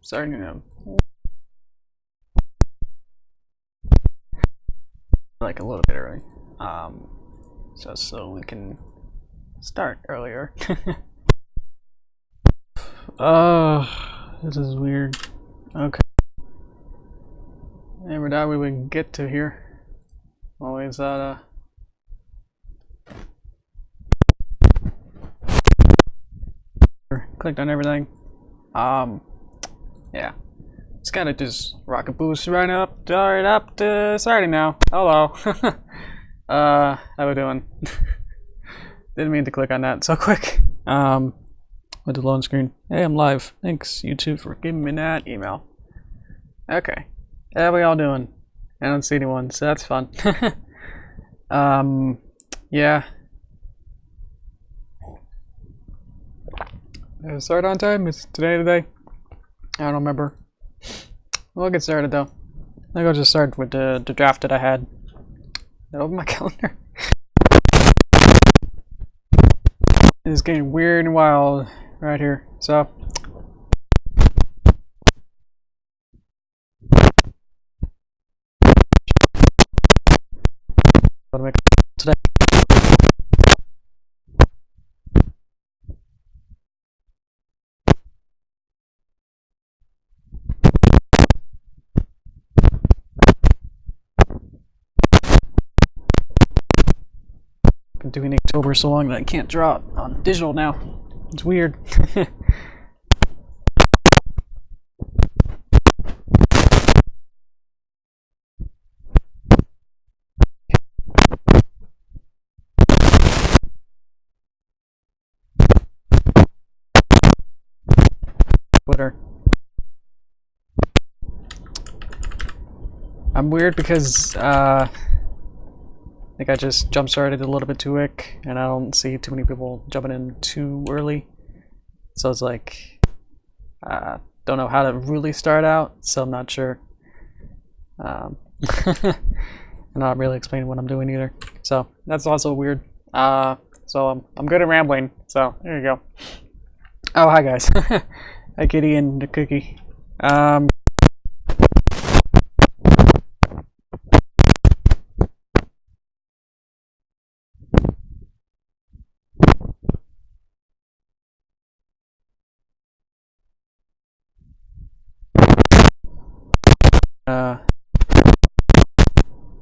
starting like a little bit early, so we can start earlier. This is weird. Okay. Never thought we would get to here. Always thought clicked on everything. Yeah. It's gotta just rocket boost right up to starting now. Hello. How we doing? Didn't mean to click on that so quick. With the loan screen. Hey, I'm live. Thanks, YouTube, for giving me that email. Okay. How we all doing? I don't see anyone, so that's fun. Yeah. Start on time? Is today? I don't remember. We'll get started though. I think I'll just start with the draft that I had. Open my calendar. It's getting weird and wild right here. So what to make today. Been doing October so long that I can't draw it on digital now. It's weird. Twitter. I'm weird because I think I just jump started a little bit too quick, and I don't see too many people jumping in too early. So it's like, don't know how to really start out, so I'm not sure. I'm not really explaining what I'm doing either. So that's also weird. So I'm good at rambling, so there you go. Oh, hi guys. Hi Kitty and the cookie.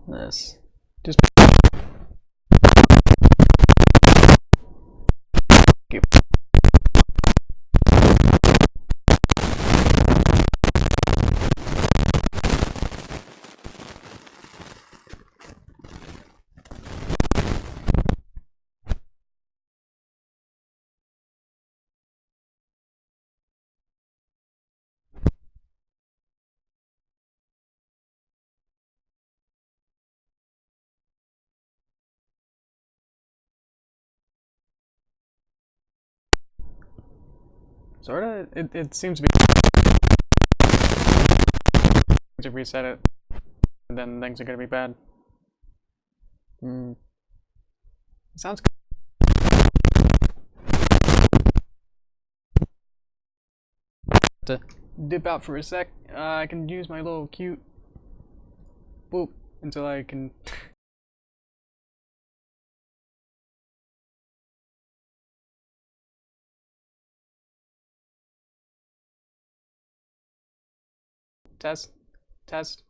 This just keep. Sorta. It seems to be to reset it, and then things are gonna be bad. Sounds good. To dip out for a sec. I can use my little cute boop until I can. Test. How's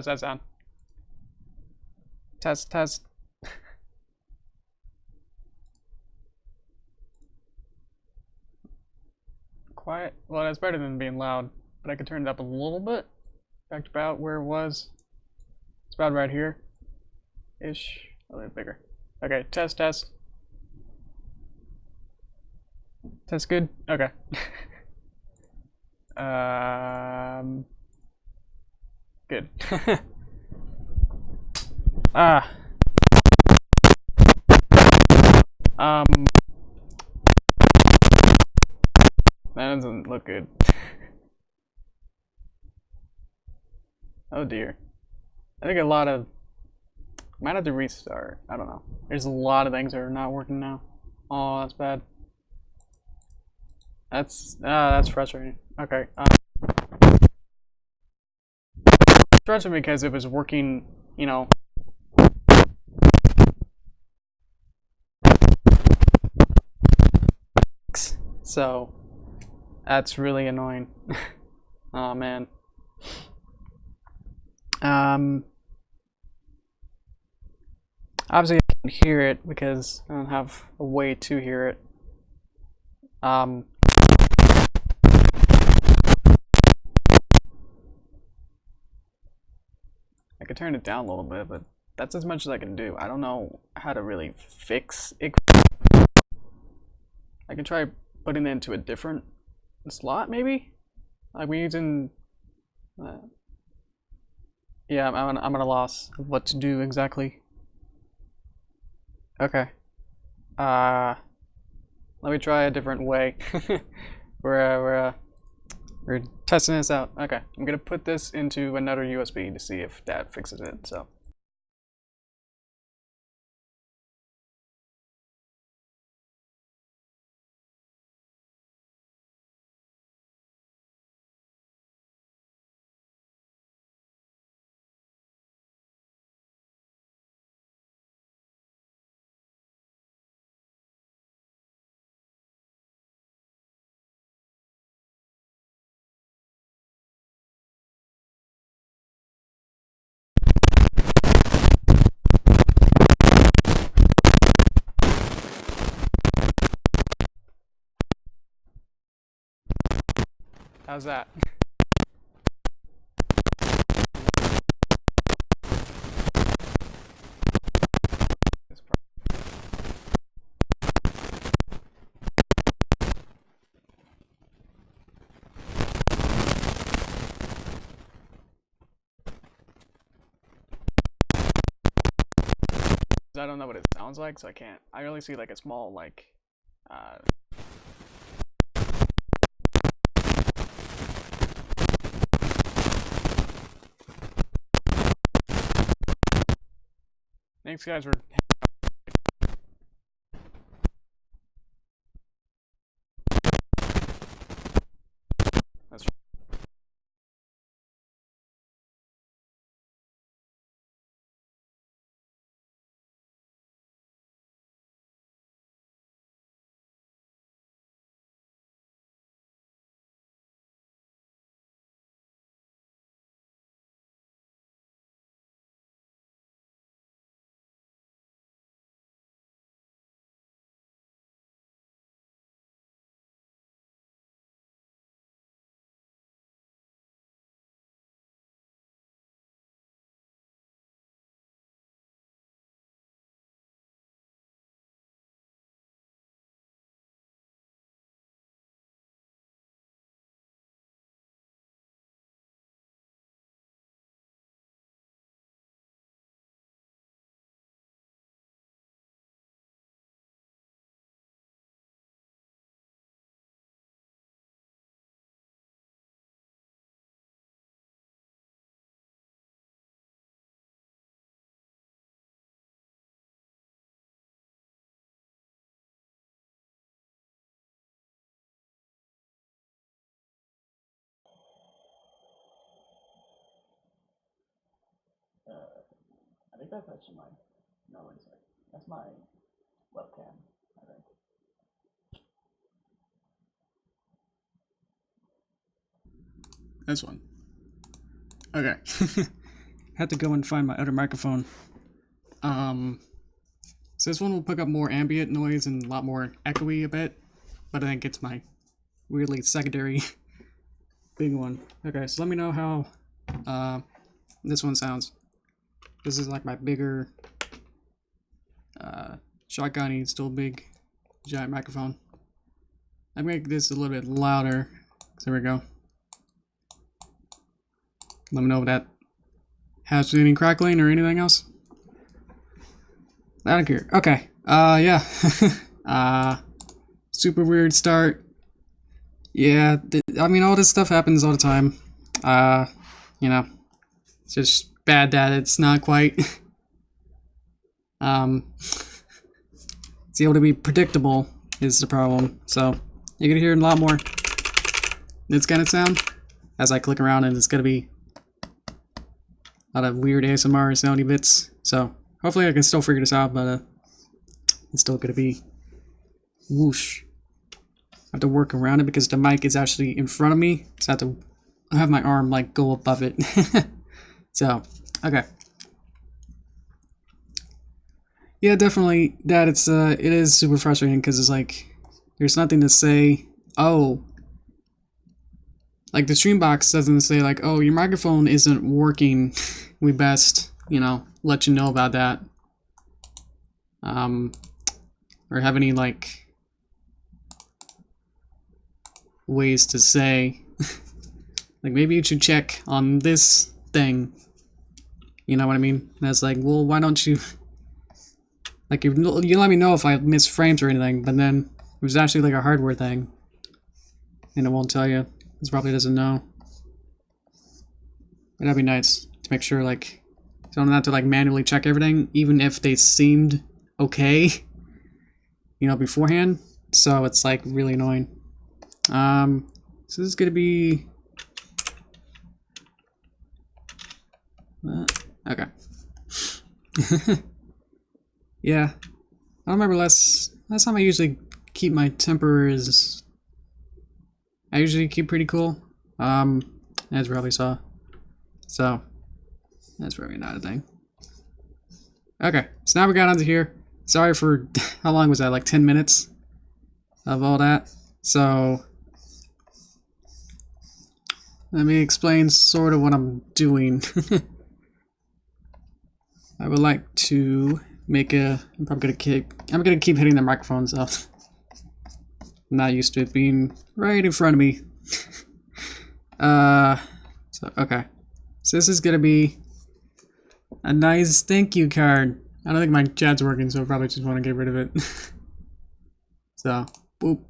that sound? Test. Quiet. Well, that's better than being loud, but I could turn it up a little bit. Back to about where it was. It's about right here. Ish. A little bigger. Okay, test. Test good? Okay. Good. That doesn't look good. Oh dear. I think a lot of might have to restart. I don't know. There's a lot of things that are not working now. Oh, that's bad. That's frustrating. Okay. Frustrating because it was working, you know. So that's really annoying. Oh man. Obviously I can hear it because I don't have a way to hear it. I could turn it down a little bit, but that's as much as I can do. I don't know how to really fix it. I can try putting it into a different slot, maybe? Like we're using... yeah, I'm at a loss of what to do exactly. Okay. Let me try a different way. we're testing this out. Okay, I'm gonna put this into another USB to see if that fixes it. So. How's that? I don't know what it sounds like, so I can't. I only see like a small like. Thanks, guys, for. That's. I think that's actually my. No, wait a second. That's my webcam. I think. This one. Okay. Had to go and find my other microphone. So this one will pick up more ambient noise and a lot more echoey a bit, but I think it's my weirdly secondary big one. Okay, so let me know how this one sounds. This is like my bigger shotgunny, still big giant microphone. I make this a little bit louder. There we go. Let me know if that has any crackling or anything else. I don't care. Okay. Yeah. Super weird start. Yeah. I mean, all this stuff happens all the time. You know, it's just bad that it's not quite it's able to be predictable is the problem. So you're gonna hear a lot more this kind of sound as I click around, and it's gonna be a lot of weird ASMR soundy bits. So hopefully I can still figure this out, but it's still gonna be whoosh. I have to work around it because the mic is actually in front of me, so I have to have my arm like go above it. So okay. Yeah, definitely that it is super frustrating because it's like there's nothing to say, oh, like the stream box doesn't say like, oh, your microphone isn't working, we best, you know, let you know about that. Or have any like ways to say like maybe you should check on this thing. You know what I mean? And it's like, well, why don't you like you let me know if I miss frames or anything, but then it was actually like a hardware thing. And it won't tell you. It probably doesn't know. But that'd be nice to make sure like so I don't have to like manually check everything, even if they seemed okay, you know, beforehand. So it's like really annoying. So this is gonna be okay. Yeah, I don't remember last time I usually keep my temper is I usually keep pretty cool. As you probably saw. So that's probably not a thing. Okay, so now we got onto here. Sorry for how long was that? Like 10 minutes of all that. So let me explain sort of what I'm doing. I would like to make I'm gonna keep hitting the microphones up. I'm not used to it being right in front of me. So okay. So this is gonna be a nice thank you card. I don't think my chat's working, so I probably just want to get rid of it. So boop.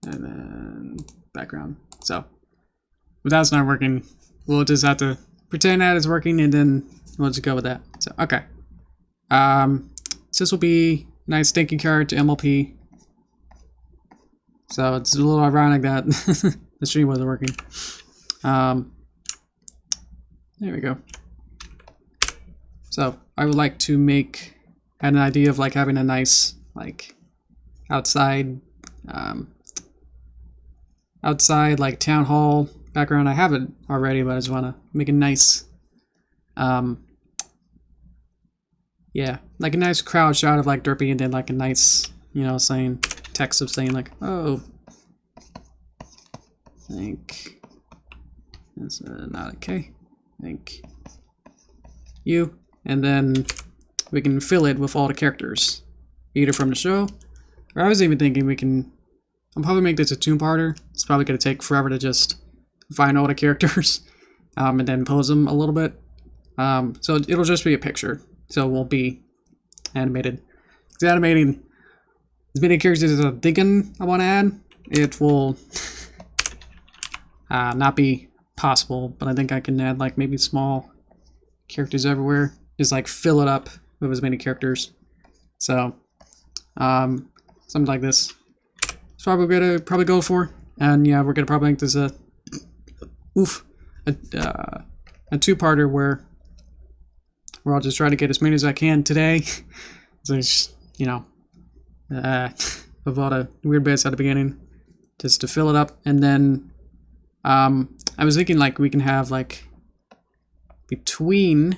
And then background. So if that's not working, we'll just have to pretend that it's working and then we'll just go with that. So okay. So this will be a nice thank you card to MLP. So it's a little ironic that the stream wasn't working. There we go. So I would like to make an idea of like having a nice like outside like town hall background. I have it already, but I just want to make a nice yeah, like a nice crowd shot of like Derpy, and then like a nice, you know, saying text of saying like, oh, thank, that's not okay, thank you, and then we can fill it with all the characters, either from the show, or I was even thinking we can, I'll probably make this a two-parter. It's probably going to take forever to just find all the characters, and then pose them a little bit, so it'll just be a picture. So it won't be animated. It's animating as many characters as I'm thinking I want to add. It will not be possible, but I think I can add like maybe small characters everywhere. Just like fill it up with as many characters. So something like this. That's probably what we're gonna go for. And yeah, we're gonna probably make this a two-parter where I'll just try to get as many as I can today. So just, you know, of all the weird bits at the beginning, just to fill it up. And then I was thinking like we can have like between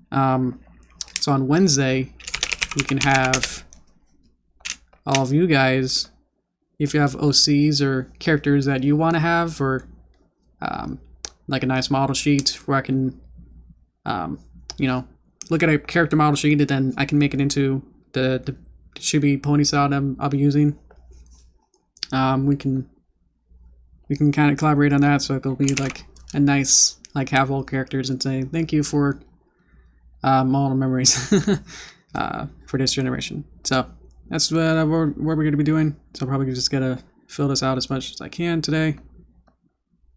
so on Wednesday we can have all of you guys, if you have OCs or characters that you want to have, or like a nice model sheet where I can you know, look at a character model sheet and then I can make it into the chibi pony style that I'll be using. We can kind of collaborate on that, so it'll be like a nice like have all characters and say thank you for all the memories for this generation. So that's what we're going to be doing. So probably just gotta fill this out as much as I can today.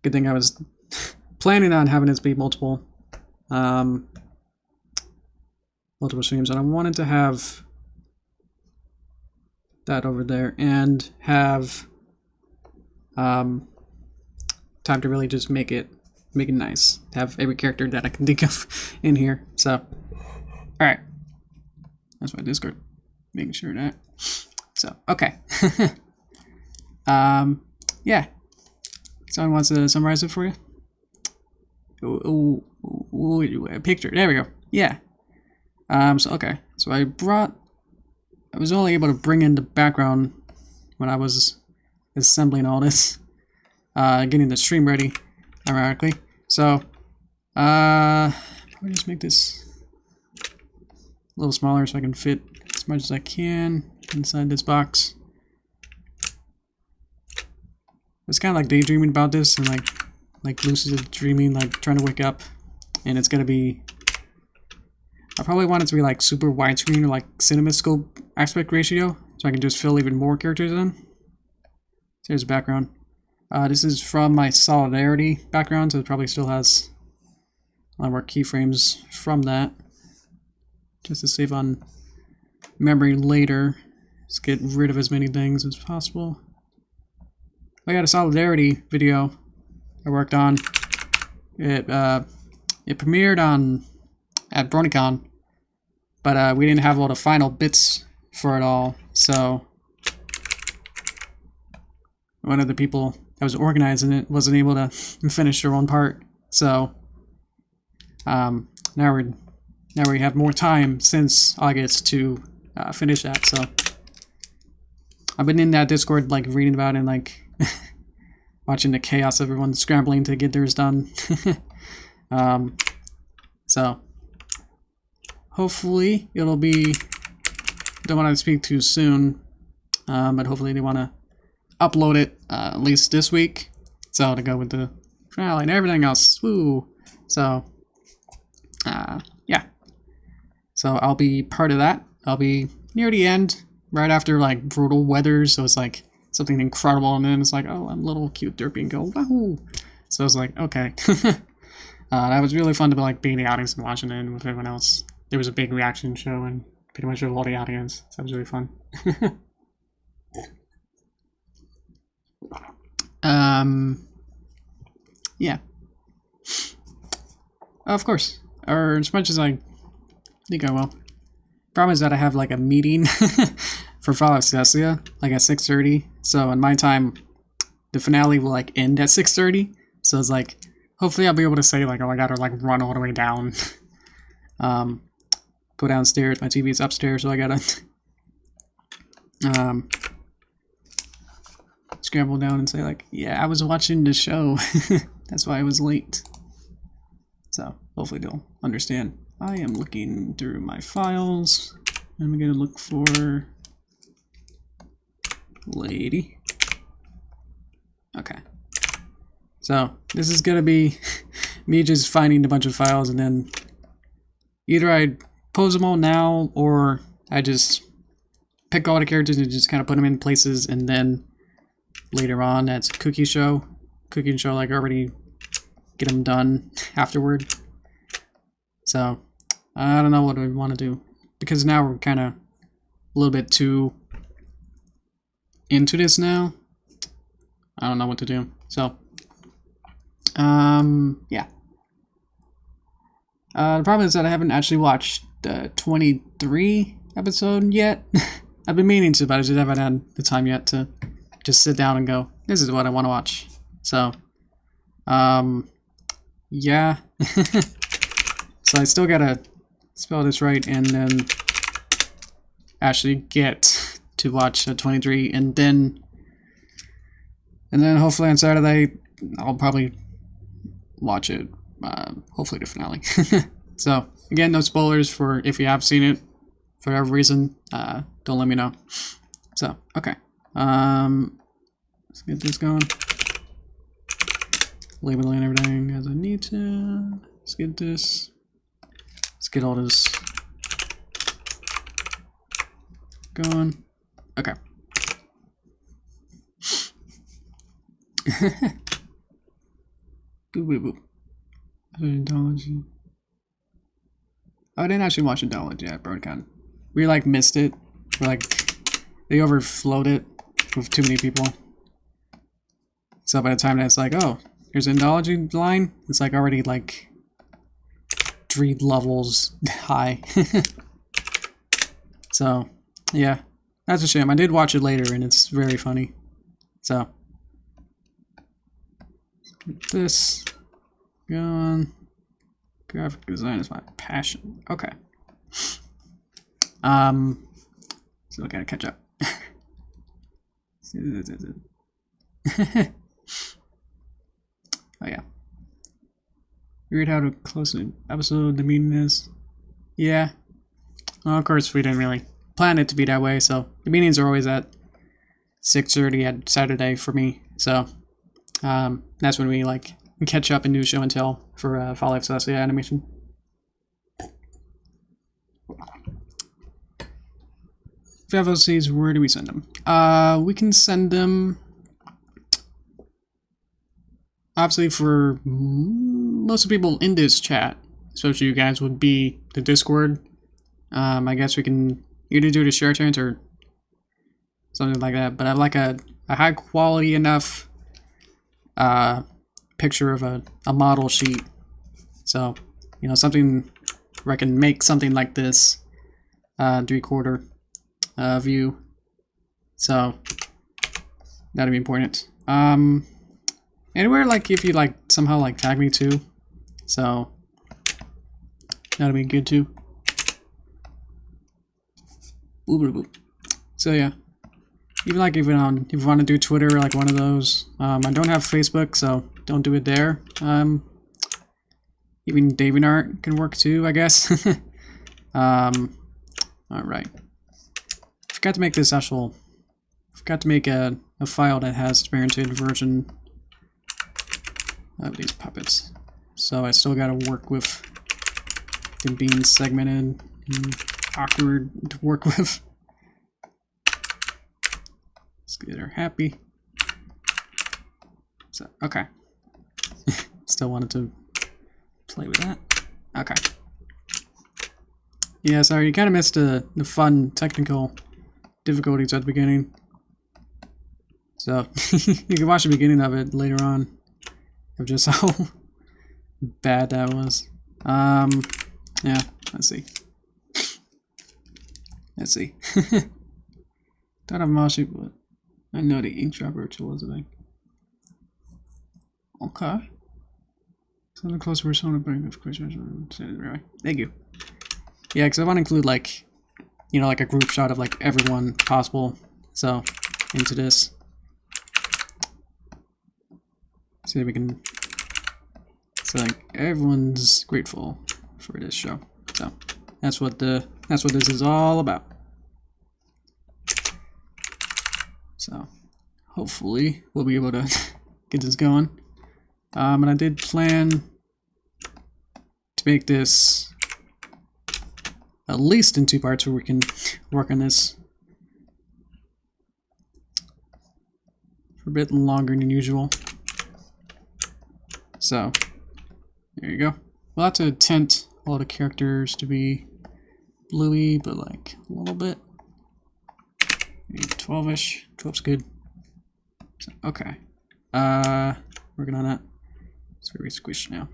Good thing I was planning on having this be multiple streams, and I wanted to have that over there and have time to really just make it nice. Have every character that I can think of in here. So, all right, that's my Discord. Making sure that. So, okay. Yeah. Someone wants to summarize it for you? Ooh, a picture. There we go. Yeah. So okay. So I was only able to bring in the background when I was assembling all this, getting the stream ready, ironically. So, probably just make this a little smaller so I can fit as much as I can inside this box. It's kind of like daydreaming about this and like lucid dreaming, like trying to wake up, and it's gonna be. I probably want it to be like super widescreen or like CinemaScope aspect ratio, so I can just fill even more characters in. So here's the background. This is from my Solidarity background, so it probably still has a lot more keyframes from that, just to save on memory later. Let's get rid of as many things as possible. I got a Solidarity video I worked on. It premiered at BronyCon, but we didn't have all the final bits for it all, so one of the people that was organizing it wasn't able to finish their own part. So now we have more time since August to finish that. So I've been in that Discord like reading about it and like watching the chaos of everyone scrambling to get theirs done. So hopefully it'll be, don't want to speak too soon, but hopefully they want to upload it at least this week, so to go with the finale and everything else. Woo! So yeah, so I'll be part of that. I'll be near the end, right after like brutal weather, so it's like something incredible, and then it's like, oh, I'm a little cute Derpy and go wahoo. So I was like, okay. That was really fun to be like being in the audience and watching it with everyone else. There was a big reaction show and pretty much all the audience, so that was really fun. Yeah. Of course. Or as much as I think I will. Problem is that I have like a meeting for Fallout Cessia, like at 6:30. So in my time, the finale will like end at 6:30. So it's like, hopefully I'll be able to say like, oh, I gotta like run all the way down. Go downstairs. My TV is upstairs, so I gotta scramble down and say like, yeah, I was watching the show. That's why I was late. So hopefully they'll understand. I am looking through my files. I'm gonna look for lady. Okay. So this is gonna be me just finding a bunch of files, and then either I pose them all now, or I just pick all the characters and just kind of put them in places, and then later on that's cooking show like already get them done afterward. So I don't know what I want to do, because now we're kind of a little bit too into this now. I don't know what to do. So yeah. The problem is that I haven't actually watched the 23 episode yet. I've been meaning to, but I just haven't had the time yet to just sit down and go, this is what I want to watch. So yeah. So I still gotta spell this right and then actually get to watch 23, and then hopefully on Saturday I'll probably watch it. Hopefully the finale. So again, no spoilers for if you have seen it for whatever reason. Don't let me know. So okay, let's get this going. Labeling everything as I need to. Let's get this. Let's get all this going. Okay. Boop boop boop. Anthology. Oh, I didn't actually watch Anthology at BroadCon. We like missed it for like they overflowed it with too many people. So by the time that's like, oh, here's an Endology line, it's like already like 3 levels high. So, yeah, that's a shame. I did watch it later and it's very funny. So, this going. Graphic design is my passion. Okay. So I gotta catch up. Oh yeah. Read how to close an episode the meeting is. Yeah. Well, of course we didn't really plan it to be that way, so the meetings are always at 6:30 at Saturday for me. So that's when we like catch up and do show and tell for Fall Life Celestia animation. FOCs, where do we send them? We can send them obviously for most of the people in this chat, especially you guys, would be the Discord. I guess we can either do the share turns or something like that, but I like a high quality enough picture of a model sheet. So, you know, something where I can make something like this 3/4 view. So that'd be important. Anywhere like if you like somehow like tag me too. So that'd be good too. So yeah. Even like if you want to do Twitter, like one of those. I don't have Facebook, so don't do it there. Even DeviantArt can work too, I guess. Alright. Forgot to make this actual. Forgot to make a file that has the parented version of these puppets. So I still gotta work with them being segmented and awkward to work with. Let's get her happy. So, okay. Still wanted to play with that. Okay. Yeah, sorry, you kind of missed the fun technical difficulties at the beginning. So, you can watch the beginning of it later on of just how bad that was. Yeah, let's see. Let's see. Don't have mouse sheet, but I know the ink dropper tool is a thing. Okay. Something close to persona, but of course, thank you. Yeah, because I want to include like, you know, like a group shot of like everyone possible. So into this, see if we can. So like everyone's grateful for this show. So that's what this is all about. So hopefully we'll be able to get this going. And I did plan to make this at least in 2 parts where we can work on this for a bit longer than usual. So there you go. We'll have to tint all the characters to be bluey, but like a little bit. Maybe 12-ish. 12's good. So, okay. Working on that. It's very squished now.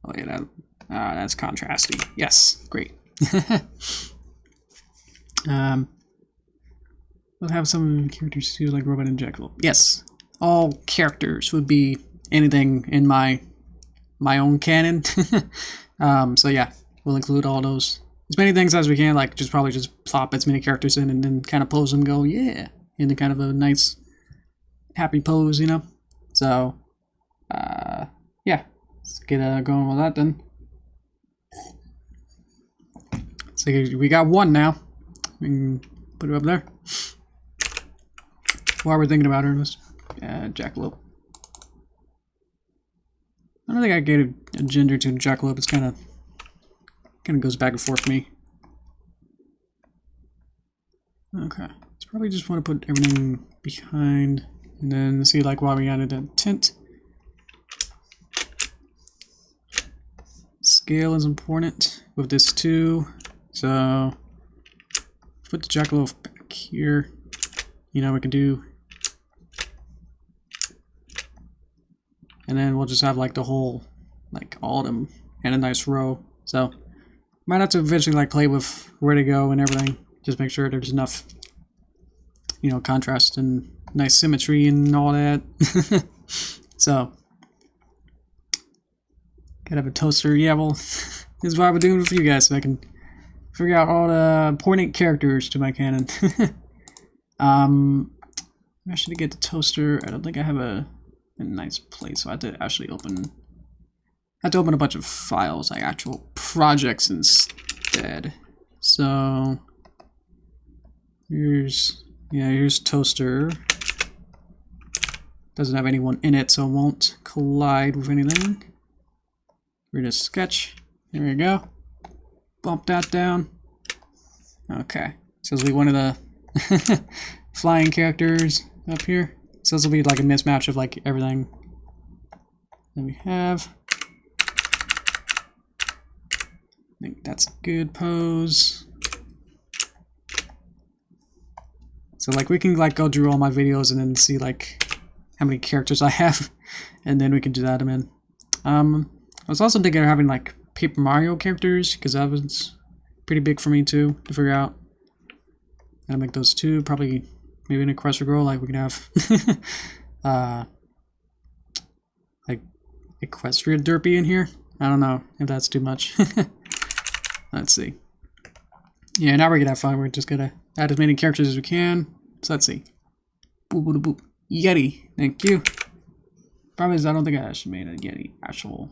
Oh yeah, that that's contrasty. Yes, great. We'll have some characters too, like Robot and Jekyll. Yes, all characters would be anything in my own canon. So yeah, we'll include all those. As many things as we can, like probably just plop as many characters in and then kind of pose them and go, yeah, into kind of a nice, happy pose, you know? So, yeah, let's get going with that then. So we got one now. We can put it up there. While we're thinking about her, let's Jackalope. I don't think I gave a gender to Jackalope. It's kind of goes back and forth for me. Okay, so probably just want to put everything behind, and then see like why we added a tint. Scale is important with this too, so put the Jackalope here, you know, we can do, and then we'll just have like the whole, like all of them in a nice row. So might have to eventually like play with where to go and everything. Just make sure there's enough, you know, contrast and nice symmetry and all that. So gotta have a toaster. Yeah, well, this is what I've been doing with you guys, so I can figure out all the important characters to my canon. I should get the toaster. I don't think I have a nice place, so I have to actually open. I have to open a bunch of files, like actual projects instead. So here's toaster. Doesn't have anyone in it, so it won't collide with anything. We're just sketch. There we go. Bump that down. Okay. So this will be one of the flying characters up here. So this will be like a mismatch of like everything that we have. I think that's a good pose. So like we can like go through all my videos and then see like how many characters I have, and then we can just add them in. I was also thinking of having like Paper Mario characters, because that was pretty big for me too to figure out. Gotta make those two, probably maybe in a Crusher Girl, like we can have like Equestria Derpy in here. I don't know if that's too much. Let's see. Yeah, now we're gonna have fun. We're just gonna add as many characters as we can. So let's see. Boop boop boop. Yeti, thank you. Problem is, I don't think I actually made a Yeti actual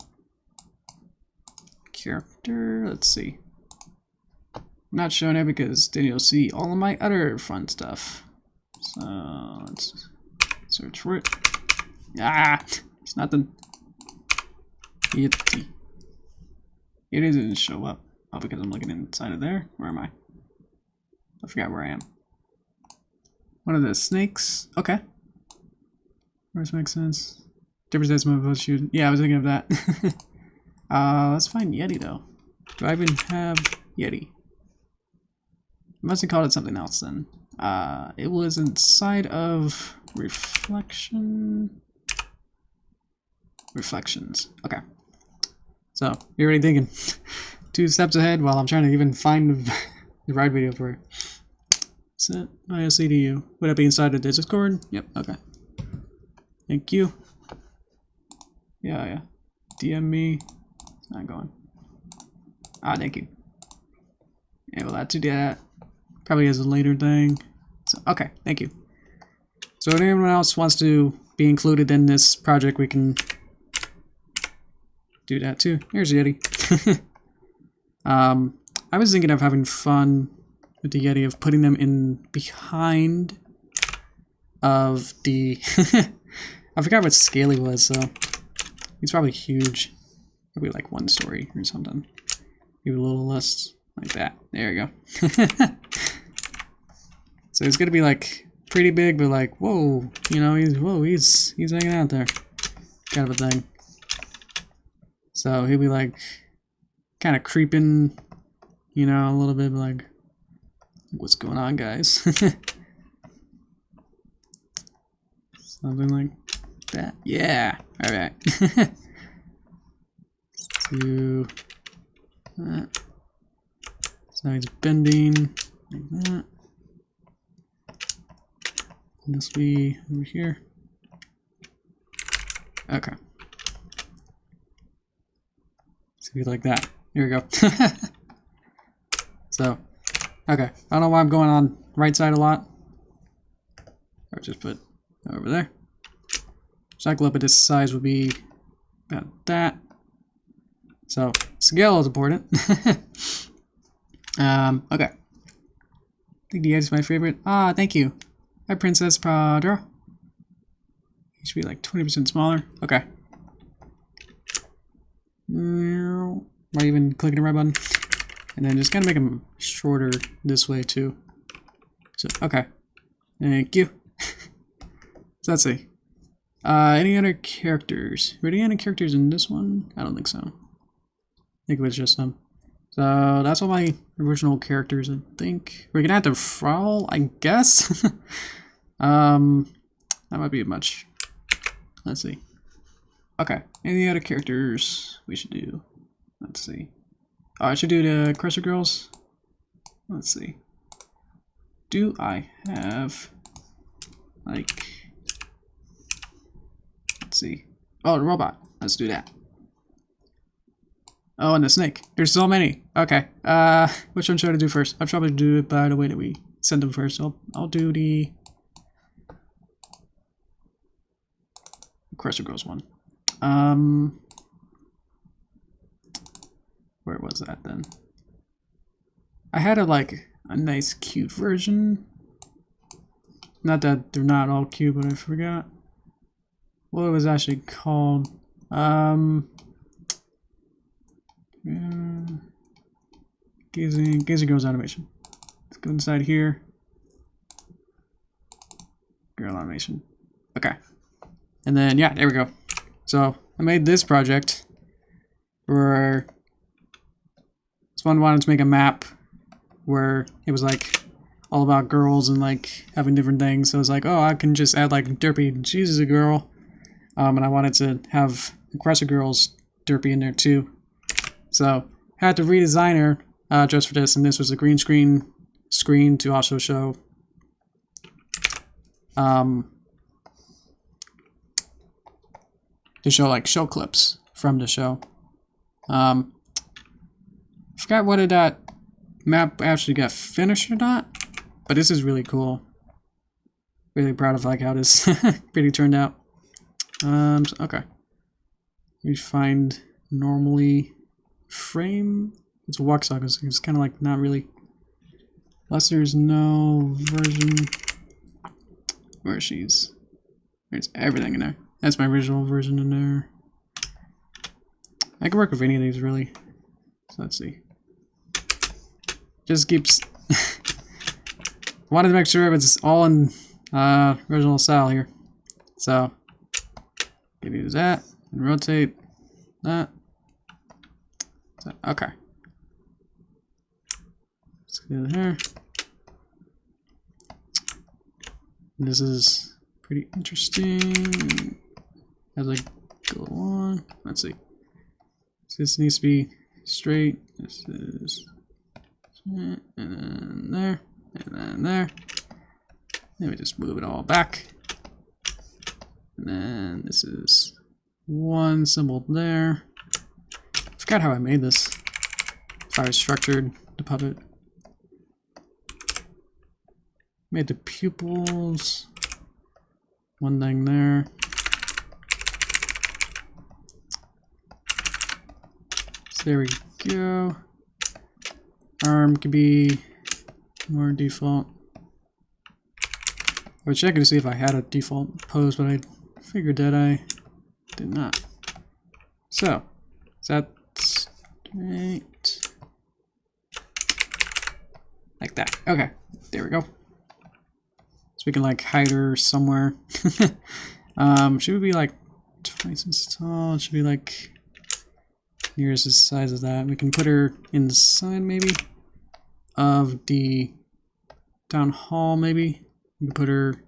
character. Let's see. I'm not showing it because then you'll see all of my other fun stuff. So let's search for it. Ah, it's nothing. Yeti. It doesn't show up. Oh, because I'm looking inside of there. Where am I? I forgot where I am. One of the snakes. Okay. Which makes sense. Different size move shoot. Yeah, I was thinking of that. Let's find Yeti though. Do I even have Yeti? I must have called it something else then. It was inside of reflections. Okay. So you're already thinking 2 steps ahead while I'm trying to even find the right video for it. Set ISCDU. Would that be inside of the Discord? Yep. Okay. Thank you. Yeah. DM me. It's not going. Ah, thank you. Yeah, we'll add to that. Probably as a later thing. So, okay, thank you. So if anyone else wants to be included in this project, we can do that too. Here's Yeti. I was thinking of having fun with the Yeti, of putting them in behind of the I forgot what scale he was, so he's probably huge. Probably like 1 story or something. Maybe a little less like that. There you go. So it's gonna be like pretty big, but like whoa, you know, he's hanging out there, kind of a thing. So he'll be like kind of creeping, you know, a little bit, like what's going on, guys? Something like that. Yeah. All right. Do that. So he's bending like that. And this will be over here. Okay. So be like that. Here we go. So, okay. I don't know why I'm going on right side a lot. Or just put over there. Cycle up at this size would be about that. So scale is important. Okay. I think the edge is my favorite. Ah, thank you. Hi, Princess Padra. He should be like 20% smaller. Okay. Am I even clicking the right button? And then just kind of make them shorter this way too. So, okay. Thank you. So let's see. Any other characters? Were there any characters in this one? I don't think so. I think it was just them. So that's all my original characters, I think. We're gonna have to Frowl, I guess. That might be much. Let's see. Okay, any other characters we should do? Let's see. Oh, I should do the Crusher Girls. Let's see. Do I have like? Let's see. Oh, the robot. Let's do that. Oh, and the snake. There's so many. Okay. Which one should I do first? I'll probably do it by the way that we send them first. I'll do the Crusher Girls one. Where was that then? I had a nice cute version. Not that they're not all cute, but I forgot what it was actually called. Gazing Girls animation. Let's go inside here. Girl animation. Okay. And then yeah, there we go. So I made this project where someone wanted to make a map where it was like all about girls and like having different things. So I was like, oh, I can just add like Derpy, she's a girl. And I wanted to have the Crusher Girls Derpy in there too. So I had to redesign her just for this, and this was a green screen to also show like show clips from the show. I forgot whether that map actually got finished or not, but this is really cool. Really proud of like how this really turned out. So, okay. We find normally frame. It's a walk socket, so it's kind of like not really. Unless there's no version. Where she's. There's everything in there. That's my original version in there. I can work with any of these really. So let's see. Just keeps. Wanted to make sure it's all in original style here. So give you that and rotate that. So, okay. Let's go here. This is pretty interesting as I go on. Let's see. So this needs to be straight. This is and then there, and then there. Let me just move it all back. And then this is one symbol there. I forgot how I made this. If I structured the puppet. Made the pupils. One thing there. So there we go. Arm could be more default. I was checking to see if I had a default pose, but I figured that I did not. So, is that straight? Like that. Okay, there we go. So we can like hide her somewhere. Should we be like twice as tall? It should be like nearest the size of that. We can put her inside maybe of the town hall maybe. We can put her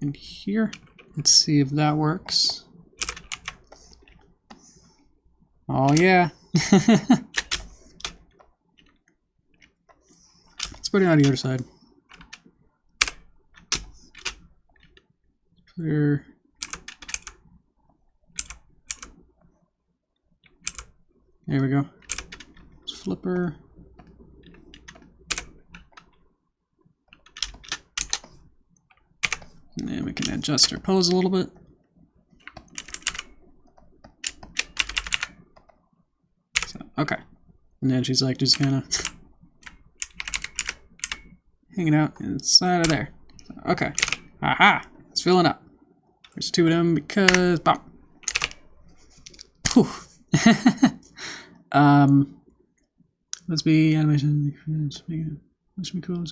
in here. Let's see if that works. Oh yeah. Let's put it on the other side. Put her. There we go. Let's flip her. And then we can adjust her pose a little bit. So, okay. And then she's like just kind of hanging out inside of there. So, okay. Aha! It's filling up. There's two of them because bop. Whew. Let's be animation. Let's be cool.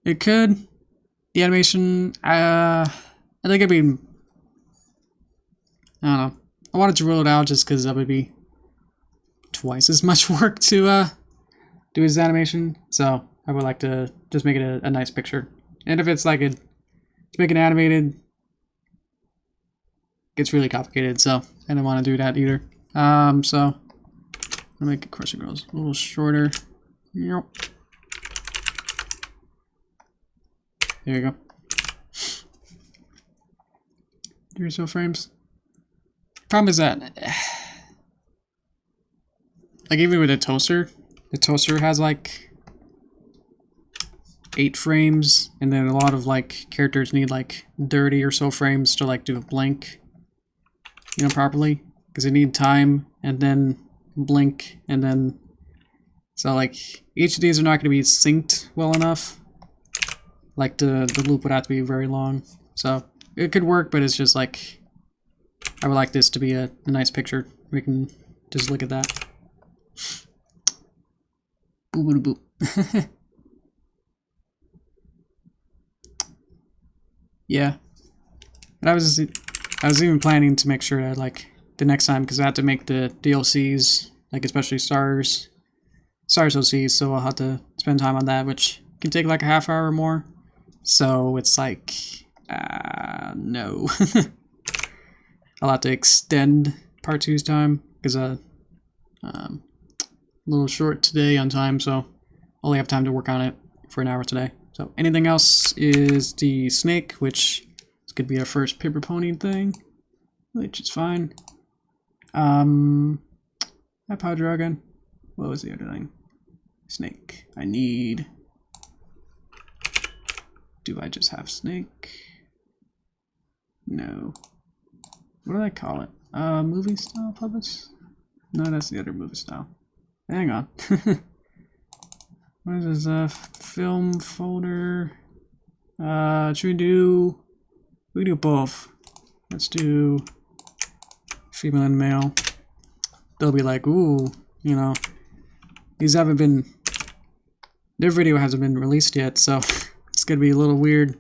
It could. The animation. I think it'd be. I don't know. I wanted to rule it out just because that would be twice as much work to do his animation. So I would like to just make it a nice picture. And if it's like to make it animated, it gets really complicated. So I don't want to do that either. So I'll make it crushing girls a little shorter. Yep. There you go. 3 or so frames. Problem is that, like, even with a toaster, the toaster has like 8 frames, and then a lot of like characters need like 30 or so frames to like do a blink, you know, properly, because they need time and then blink, and then so like each of these are not going to be synced well enough. Like the loop would have to be very long, so it could work, but it's just like I would like this to be a nice picture. We can just look at that. Boo boo boo. Yeah, and I was even planning to make sure that like the next time, because I had to make the DLCs, like especially Stars OCs, so I'll have to spend time on that, which can take like a half hour or more. So it's like, no. I'll have to extend part 2's time, because a little short today on time, so only have time to work on it for an hour today. So anything else is the snake, which could be our first paper pony thing, which is fine. That power dragon. What was the other thing? Snake. I need. Do I just have snake? No. What do I call it? Movie style puppets? No, that's the other movie style. Hang on. What is this? Film folder. Should we do both? Let's do female and male. They'll be like, ooh, you know, these haven't been, their video hasn't been released yet, so it's gonna be a little weird.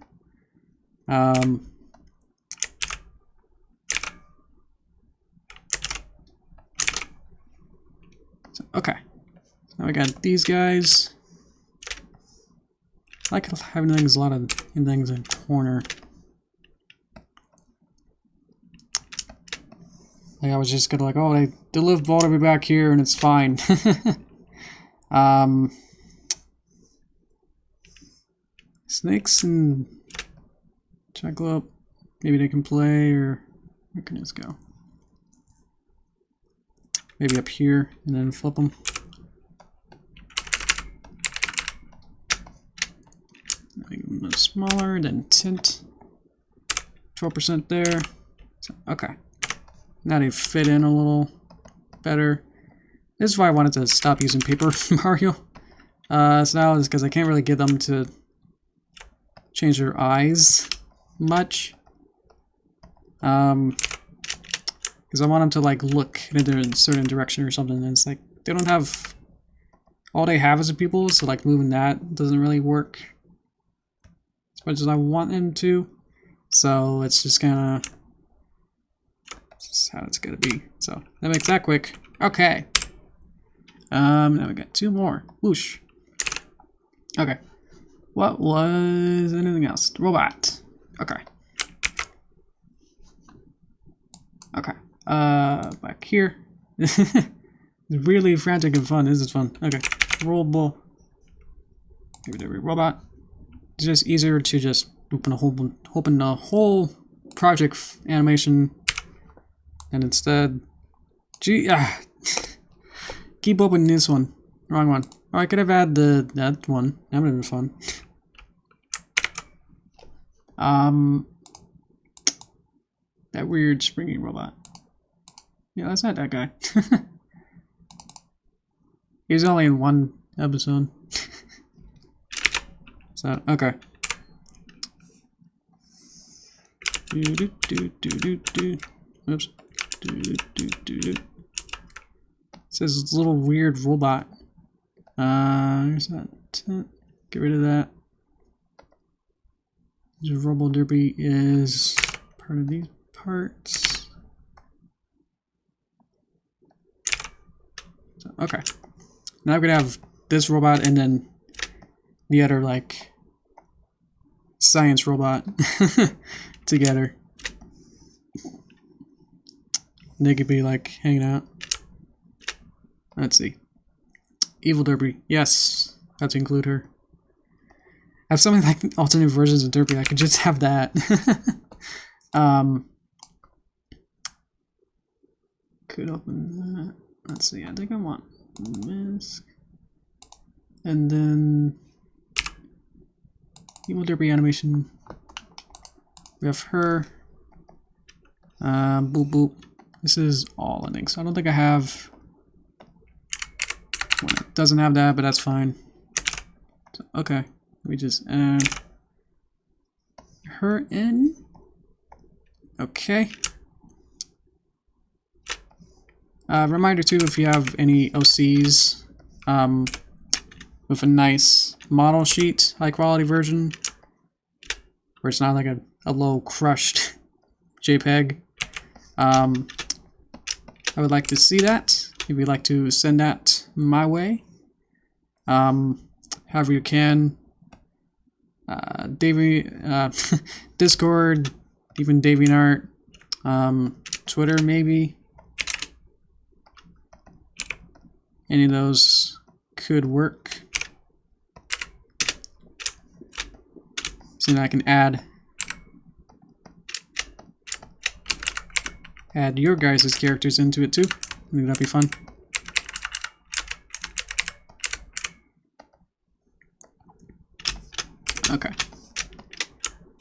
So, okay, now we got these guys. I like having things, a lot of things in corner. Like I was just gonna like, oh, they live all the way back here and it's fine. Snakes and Jackalope, maybe they can play, or where can this go? Maybe up here and then flip them. Make them a little smaller, then tint. 12% there. So, okay. Now they fit in a little better. This is why I wanted to stop using Paper Mario. So now is because I can't really get them to change their eyes much. Because I want them to like look in a certain direction or something, and it's like they don't have, all they have is a pupil, so like moving that doesn't really work as much as I want them to. So it's just kinda, this is how it's gonna be. So that makes that quick. Okay. Now we got 2 more. Whoosh. Okay. What was anything else? Robot. Okay. Okay. Back here. It's really frantic and fun. This is fun. Okay. Rollable. Give it a robot. It's just easier to just open the whole project animation, and instead, keep opening this one. Wrong one. Oh, I could have had that one. That would have been fun. That weird springy robot. Yeah, that's not that guy. He's only in 1 episode. So, okay. Oops. It says this little weird robot. Here's that tent. Get rid of that. This Robo Derpy is part of these parts. So, okay. Now I'm gonna have this robot and then the other like science robot together. They could be like hanging out. Let's see. Evil Derpy. Yes. Have to include her. I have something like alternate versions of Derpy. I could just have that. Could open that. Let's see. I think I want this. And then Evil Derpy animation. We have her. Boop boop. This is all, I think. So I don't think I have one that doesn't have that, but that's fine. So, okay. We just add her in. Okay. Reminder too, if you have any OCs with a nice model sheet, high quality version, where it's not like a low crushed JPEG, I would like to see that. If you'd like to send that my way, however you can. Discord, even DeviantArt, Twitter maybe. Any of those could work. So now I can add your guys' characters into it too. I think that'd be fun. Okay.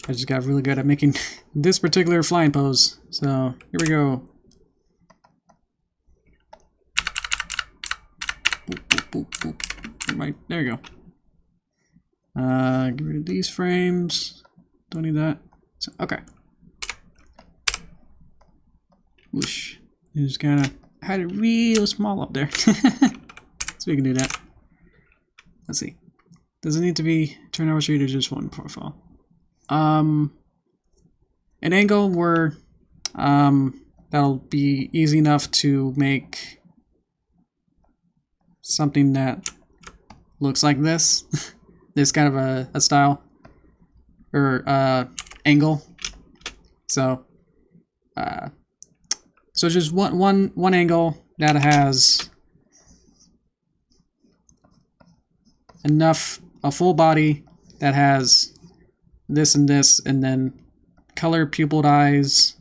I just got really good at making this particular flying pose. So here we go. Boop, boop, boop, boop. Right, there you go. Get rid of these frames. Don't need that. So, okay. Whoosh. You just kinda had it real small up there. So we can do that. Let's see. Does it need to be turn over sheet or just one profile? An angle where that'll be easy enough to make something that looks like this. This kind of a style or angle. So just one angle that has enough, a full body that has this, and then color pupilled eyes,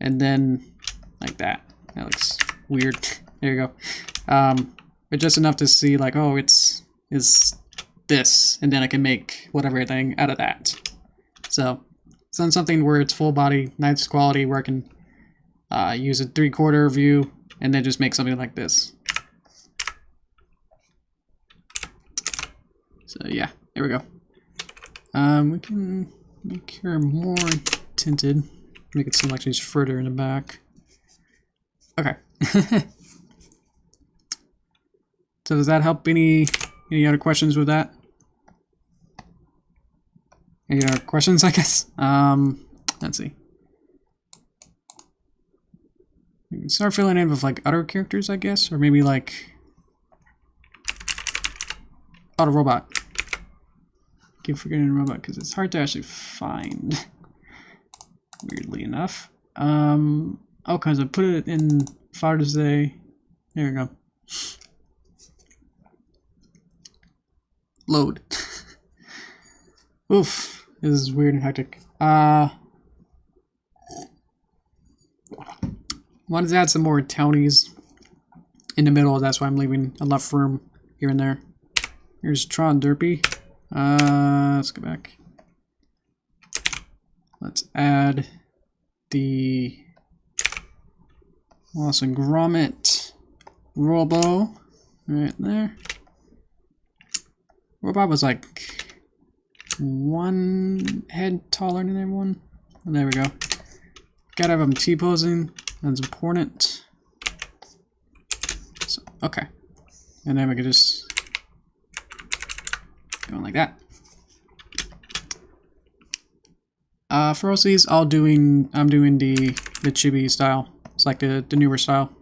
and then like that. That looks weird. There you go. But just enough to see like, oh, it's this, and then I can make whatever thing out of that. So it's on something where it's full body, nice quality, where I can use a 3/4 view and then just make something like this. So yeah, there we go. We can make her more tinted, make it seem like she's further in the back. Okay. So does that help? Any other questions with that? Any other questions, I guess? Let's see. We can start filling in with like other characters, I guess, or maybe like Auto Robot. Keep forgetting Robot because it's hard to actually find. Weirdly enough. Okay, so put it in Father's Day. There we go. Load. Oof, this is weird and hectic. Wanted to add some more townies in the middle. That's why I'm leaving enough room here and there. Here's Tron Derpy. Let's go back. Let's add the Wallace and Gromit Robo right there. Robot was like one head taller than everyone. Oh, there we go. Gotta have them T-posing. That's important. So, okay. And then we can just go like that. For OCs, I'm doing the chibi style. It's like the newer style.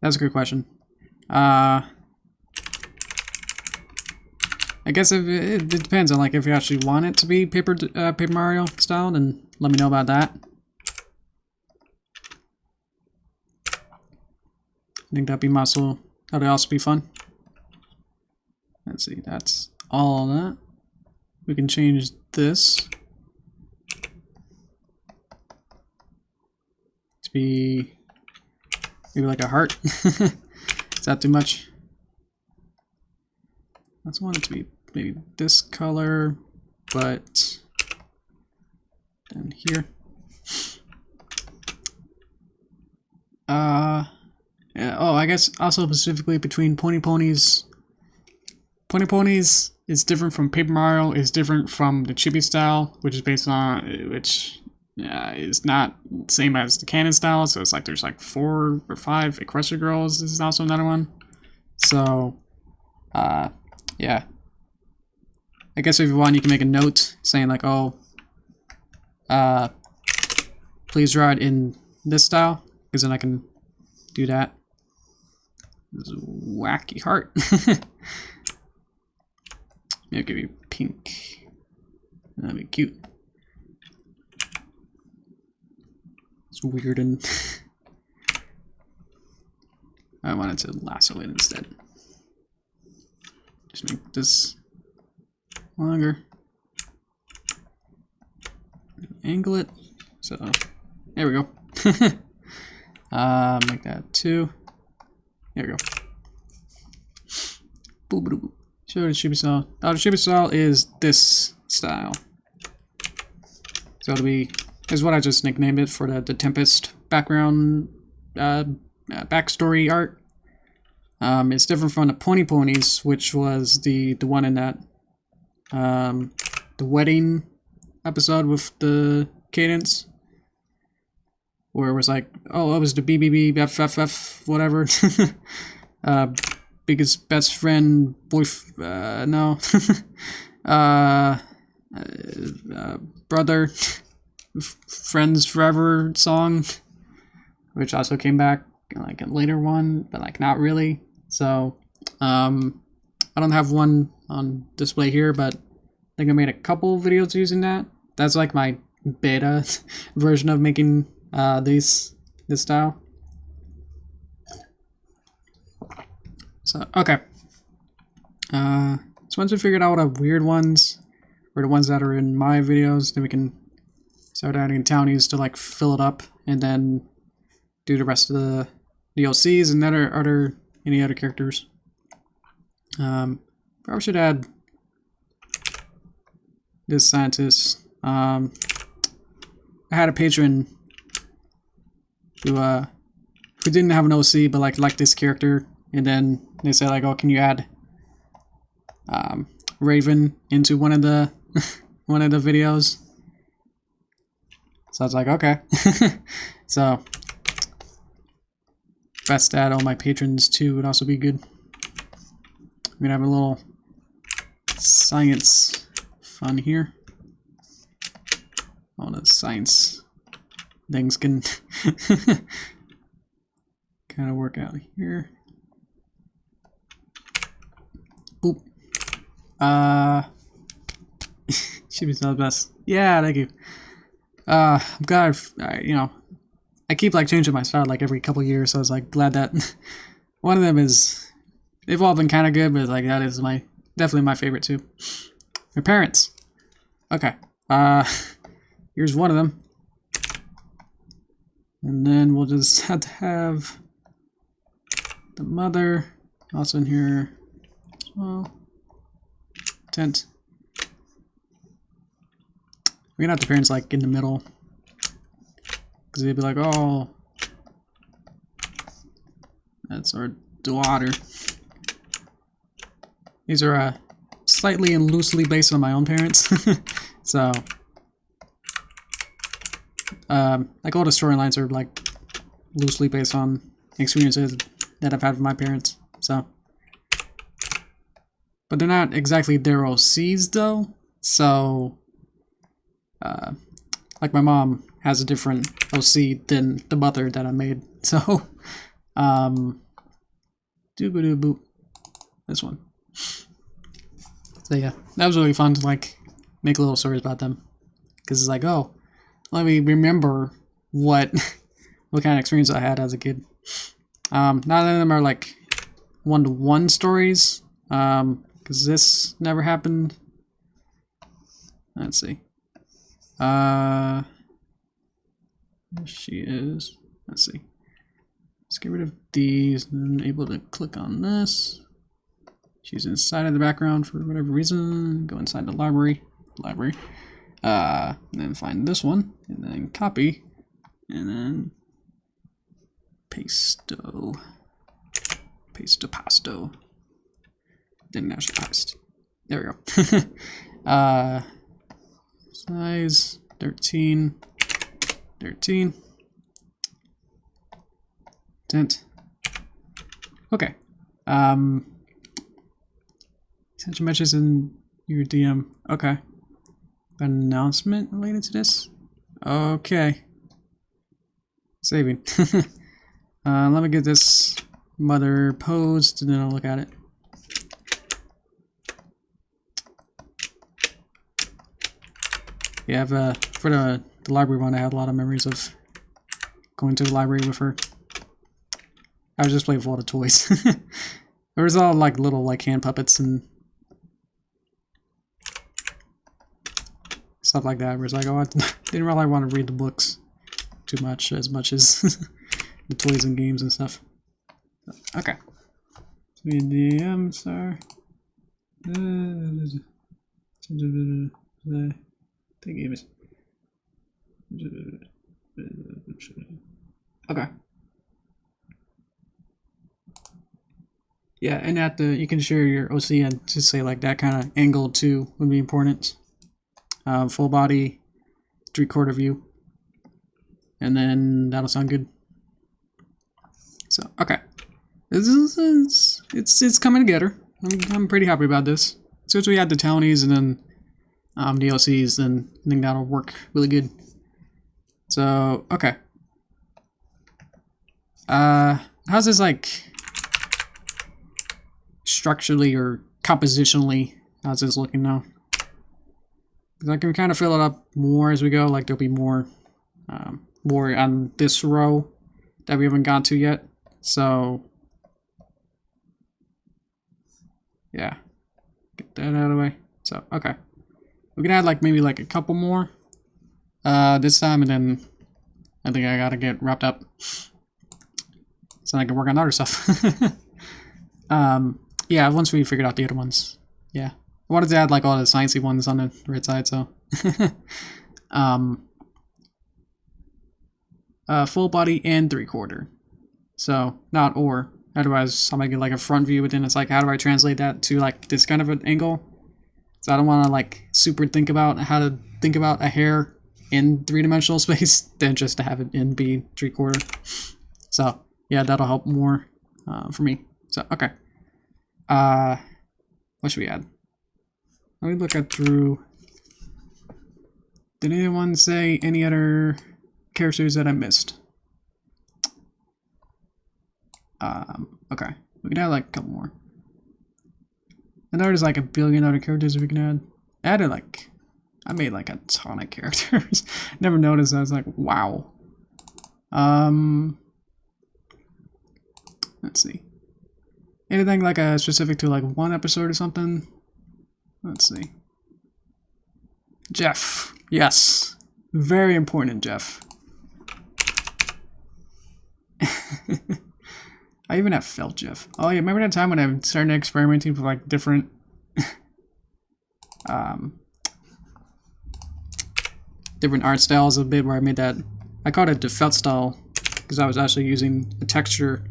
That's a good question. I guess if it depends on like if you actually want it to be Paper Mario style, then let me know about that. I think that'd also be fun. Let's see, that's all that. We can change this to be maybe like a heart. Is that too much? I just want it to be maybe this color, but then here. Yeah, oh, I guess also specifically between Pony Ponies. Pony Ponies is different from Paper Mario, is different from the Chibi style, which is based on, which is not the same as the canon style, so it's like there's like 4 or 5 Equestria Girls. This is also another one. So, yeah. I guess if you want, you can make a note saying like, oh, please draw it in this style, because then I can do that. This wacky heart. Maybe I'll give you pink. That'd be cute. It's weird and I wanted to lasso it instead. Just make this longer. Angle it. So there we go. Make that 2. There we go. Boop, boop, boop. Show the Chibi style. Oh, the Chibi style is this style. So it'll be, is what I just nicknamed it for the Tempest background, backstory art. It's different from the Pony Ponies, which was the one in that, the wedding episode with the cadence. Where it was like, oh, it was the BBB, FFF, whatever. Biggest best friend, no. Brother, friends forever song. Which also came back like a later one, but like not really. So, I don't have one on display here, but I think I made a couple videos using that. That's like my beta version of making this style. So okay. So once we figured out what the weird ones or the ones that are in my videos, then we can start adding townies to like fill it up, and then do the rest of the DLCs and any other characters. Probably should add this scientist. I had a patron who didn't have an OC but like liked this character, and then they said like, oh, can you add Raven into one of the one of the videos? So I was like, okay. So best add all my patrons too would also be good. I'm gonna have a little science fun here. All the science things can kind of work out here. Boop. Should be the best. Yeah, thank you. I'm glad you know, I keep like changing my style like every couple years, so I was like glad that one of them is, they've all been kind of good, but like that is definitely my favorite too. My parents. Okay. Here's one of them. And then we'll just have to have the mother also in here as well. Tent. We're gonna have the parents like in the middle, because they'd be like, oh, that's our daughter. These are slightly and loosely based on my own parents. So like all the storylines are like loosely based on experiences that I've had with my parents. So, but they're not exactly their OCs though. So like my mom has a different OC than the mother that I made. So Boop. This one. So yeah, that was really fun to like make little stories about them, because it's like, oh, let me remember what what kind of experience I had as a kid. None of them are like one-to-one stories, because this never happened. Let's see. There she is. Let's see. Let's get rid of these and then able to click on this. She's inside of the background for whatever reason. Go inside the library. And then find this one, and then copy, and then pasto. Then now she paste. There we go. Size 13. Tint. Okay. Send your messages in your DM. Okay. Announcement related to this? Okay. Saving. Let me get this mother posed and then I'll look at it. Yeah, for the library one, I had a lot of memories of going to the library with her. I was just playing with all the toys. There was all like little like hand puppets and stuff like that. Where it's like, oh, I didn't really want to read the books too much as the toys and games and stuff. Okay. DMs are the games. Okay. Yeah, and at you can share your OC and just say like that kind of angle too would be important. Full body, 3/4 view, and then that'll sound good. So okay, it's coming together. I'm pretty happy about this. Since we had the townies and then DLCs, then I think that'll work really good. So okay, how's this like structurally or compositionally? How's this looking now? Because I can kind of fill it up more as we go. Like there'll be more on this row that we haven't got to yet. So yeah, get that out of the way. So okay, we can add like maybe like a couple more this time, and then I think I gotta get wrapped up so I can work on other stuff. Yeah, once we figured out the other ones. Yeah, I wanted to add like all the sciencey ones on the right side, so full body and 3/4. So not or. Otherwise, I'll make it like a front view, but then it's like, how do I translate that to like this kind of an angle? So I don't want to like super think about how to think about a hair in 3-dimensional space than just to have it in be 3/4. So yeah, that'll help more for me. So okay. What should we add? Let me look at through. Did anyone say any other characters that I missed? Okay. We can add like a couple more. I know there's like a billion other characters we can add. I made like a ton of characters. Never noticed. I was like, wow. Let's see. Anything like a specific to like one episode or something? Let's see. Jeff. Yes. Very important, Jeff. I even have felt Jeff. Oh yeah, remember that time when I started experimenting with like different different art styles a bit, where I made that, I called it the felt style because I was actually using a texture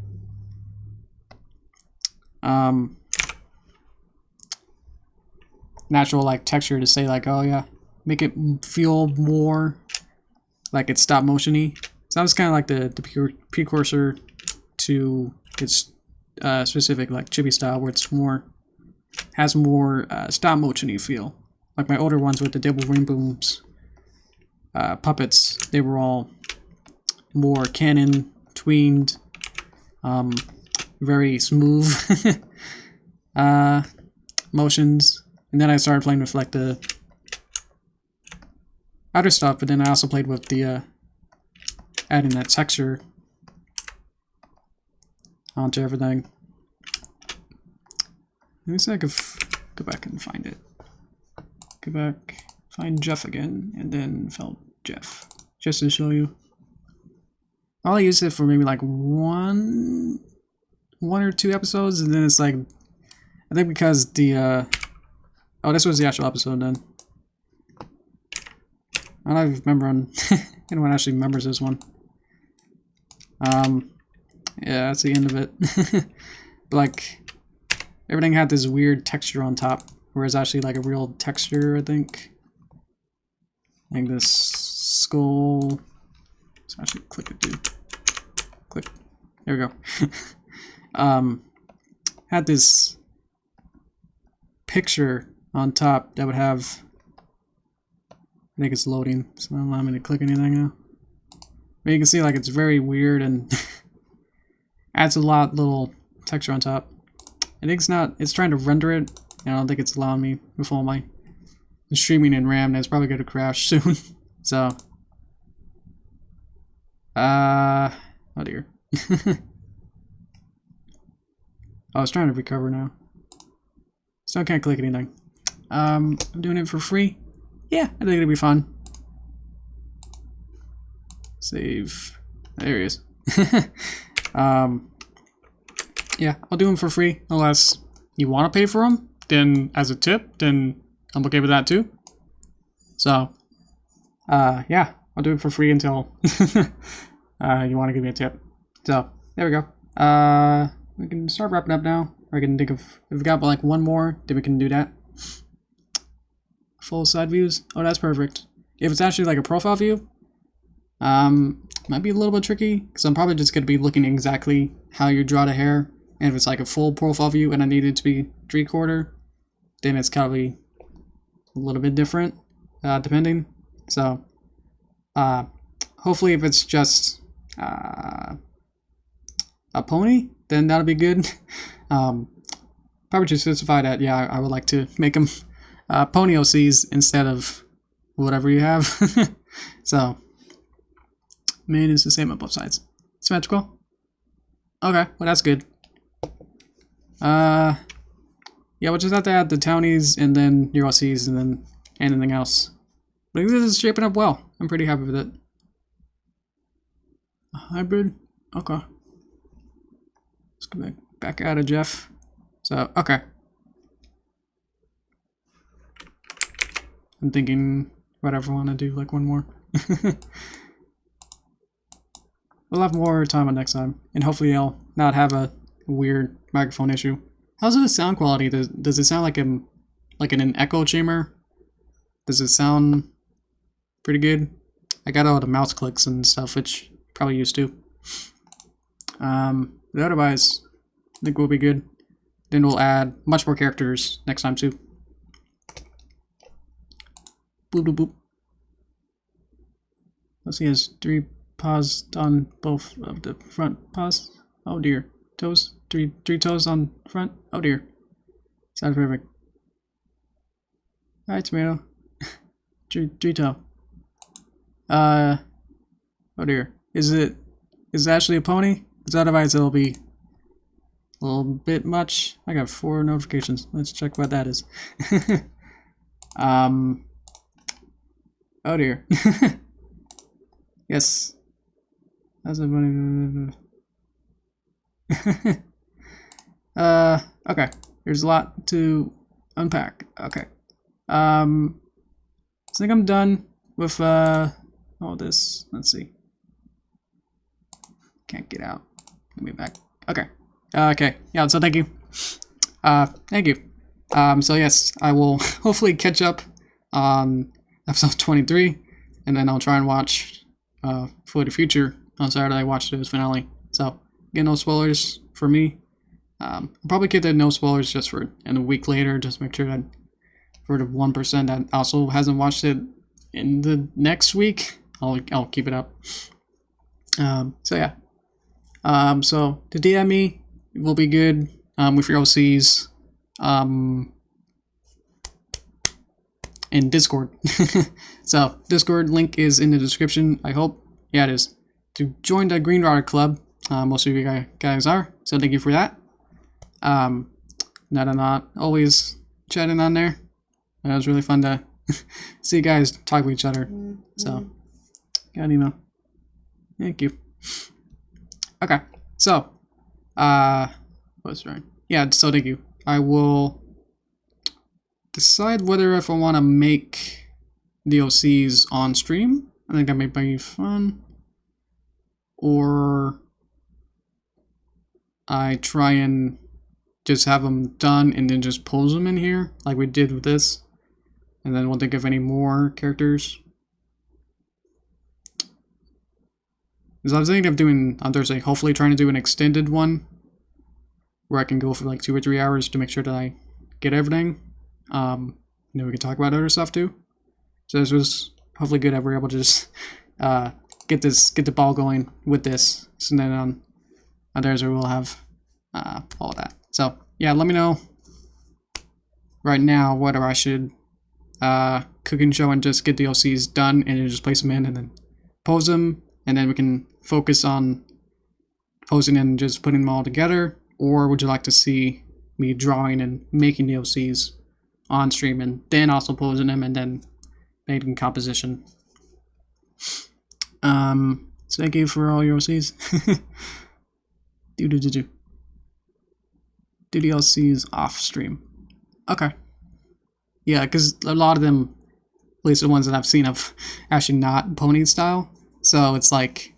natural like texture to say like, oh yeah, make it feel more like it's stop motion-y. So that was kind of like the precursor to its specific like chibi style, where it's more has more stop motion-y feel. Like my older ones with the Double Ring Booms puppets, they were all more canon tweened, very smooth motions. And then I started playing with like the other stuff, but then I also played with the adding that texture onto everything. Let me see if I could go back and find it. Go back, find Jeff again, and then found Jeff, just to show you. I'll use it for maybe like one or two episodes, and then it's like, I think because the oh, this was the actual episode then. I don't even remember on anyone actually remembers this one. Yeah, that's the end of it. But like, everything had this weird texture on top, whereas actually like a real texture, I think. Like this skull. Let's actually click it, dude. Click. There we go. Had this picture on top that would have. I think it's loading, so don't allow me to click anything now. But you can see like it's very weird and adds a lot little texture on top. I think it's trying to render it, and I don't think it's allowing me with all my streaming and RAM. That's probably going to crash soon. So, oh dear. I was trying to recover now. Still can't click anything. I'm doing it for free. Yeah, I think it'll be fun. Save. There he is. Yeah, I'll do them for free unless you want to pay for them. Then, as a tip, then I'm okay with that too. So, yeah, I'll do it for free until you want to give me a tip. So, there we go. We can start wrapping up now. Or I can think of, if we've got like one more, then we can do that. Full side views. Oh, that's perfect. If it's actually like a profile view, might be a little bit tricky because I'm probably just going to be looking exactly how you draw the hair. And if it's like a full profile view and I need it to be 3/4, then it's probably a little bit different, depending. So, hopefully if it's just a pony, then that'll be good. Probably just specify that, yeah, I would like to make them pony OCs instead of whatever you have. So, mane is the same on both sides. Symmetrical? Okay, well that's good. Yeah, we'll just have to add the townies and then your OCs and then anything else. But this is shaping up well. I'm pretty happy with it. A hybrid? Okay. Let's go back out of Jeff. So, okay. I'm thinking whatever I want to do, like one more. We'll have more time on next time, and hopefully I'll not have a weird microphone issue. How's the sound quality? Does it sound like in an echo chamber? Does it sound pretty good? I got all the mouse clicks and stuff, which you're probably used to. But otherwise, I think we'll be good. Then we'll add much more characters next time too. Boop boop boop. Let's see, he has 3 paws on both of the front paws. Oh dear. Toes. Three toes on front. Oh dear. Sounds perfect. Alright, tomato. three toe. Oh dear. Is it actually a pony? Because otherwise it'll be a little bit much. I got 4 notifications. Let's check what that is. Oh dear. Yes. That's a funny. Okay. There's a lot to unpack. Okay. I think I'm done with all this. Let's see. Can't get out. Let me back. Okay. Okay. Yeah, so thank you. Thank you. So yes, I will hopefully catch up on episode 23, and then I'll try and watch For the Future on Saturday. I watched it as finale. So again, no spoilers for me. I'll probably keep that no spoilers just for and a week later, just make sure that for the 1% that also hasn't watched it in the next week, I'll keep it up. So yeah. So to DM me will be good with your OCs in Discord. So Discord link is in the description, I hope. Yeah, it is. To join the Greenwater Club, most of you guys are, so thank you for that. Not always chatting on there. It was really fun to see you guys talk with each other. So, got an email. Thank you. Okay, so, what's right? Yeah, so thank you. I will decide whether if I want to make DLCs on stream. I think that might be fun. Or I try and just have them done and then just pose them in here, like we did with this. And then we'll think of any more characters. Because I was thinking of doing on Thursday, hopefully trying to do an extended one where I can go for like 2 or 3 hours to make sure that I get everything. And then we can talk about other stuff too. So this was hopefully good that we're able to just get the ball going with this. So then on Thursday we'll have all of that. So yeah, let me know right now whether I should cook and show and just get the OCs done and then just place them in and then pose them, and then we can focus on posing and just putting them all together. Or would you like to see me drawing and making the OCs on stream and then also posing them and then making composition? So thank you for all your OCs. Do the OCs off stream. Okay. Yeah, because a lot of them, at least the ones that I've seen, have actually not pony style. So it's like,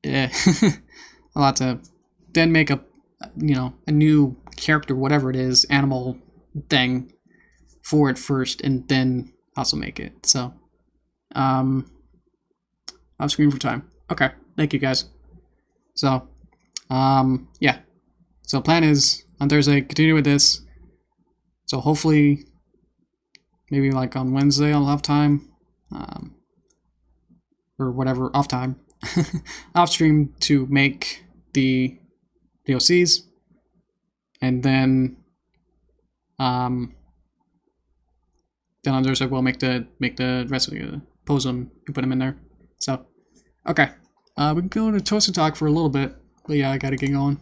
yeah, a lot to then make a new character, whatever it is, animal thing for it first, and then also make it. So, off screen for time. Okay, thank you guys. So, yeah. So plan is on Thursday, continue with this. So hopefully, maybe like on Wednesday I'll have time, or whatever, off time, off stream to make the OCs, and then on Thursday we'll make the rest of the pose them and put them in there. So okay, we can go to Toast and Talk for a little bit, but yeah, I gotta get going.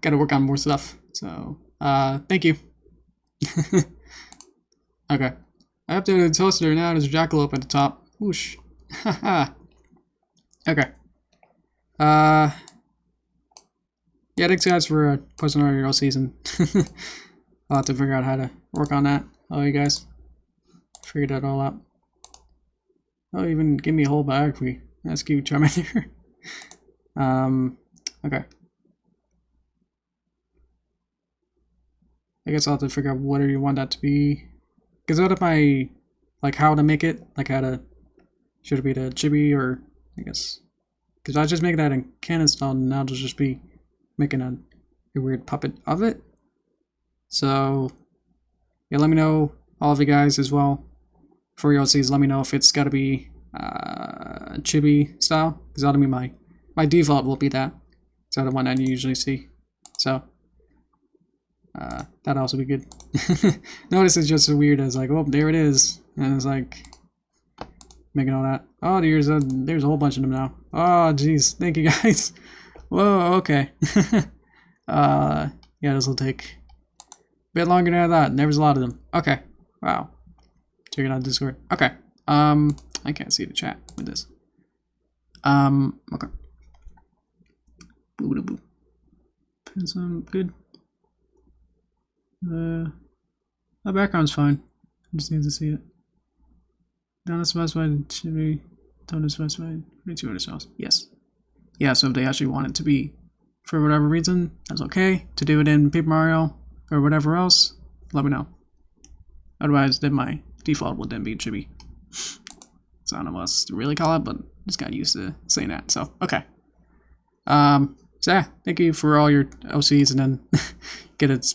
Gotta work on more stuff. So thank you. Okay, I updated the toaster now. There's a jackalope at the top. Whoosh. Haha. Okay. Yeah, thanks guys for posting all your all season. I'll have to figure out how to work on that. Oh, you guys figured that all out. Oh, even give me a whole biography. That's cute, Charmander. Okay. I guess I'll have to figure out what you want that to be. Because out of my, like, how to make it, like how to, should it be the chibi, or I guess, because I just make that in Canon style, and now it'll just be making a weird puppet of it. So yeah, let me know, all of you guys as well, for your OCs, let me know if it's got to be chibi style, because that'll be my default will be that. So the one I usually see. So that'd also be good. Notice it's just so weird as like, oh, there it is, and it's like making all that. Oh, there's a whole bunch of them now. Oh, jeez, thank you guys. Whoa, okay. Yeah, this will take a bit longer than I thought. There was a lot of them. Okay, wow. Check it out Discord. Okay. I can't see the chat with this. Okay. Boo boo. Some good. The background's fine. I just need to see it. Not specified should be don't specified 200 cells. Yes. Yeah, so if they actually want it to be for whatever reason, that's okay. To do it in Paper Mario or whatever else, let me know. Otherwise, then my default would then be chibi. So I don't know what else to really call it, but just got used to saying that. So okay. So yeah, thank you for all your OCs, and then get it.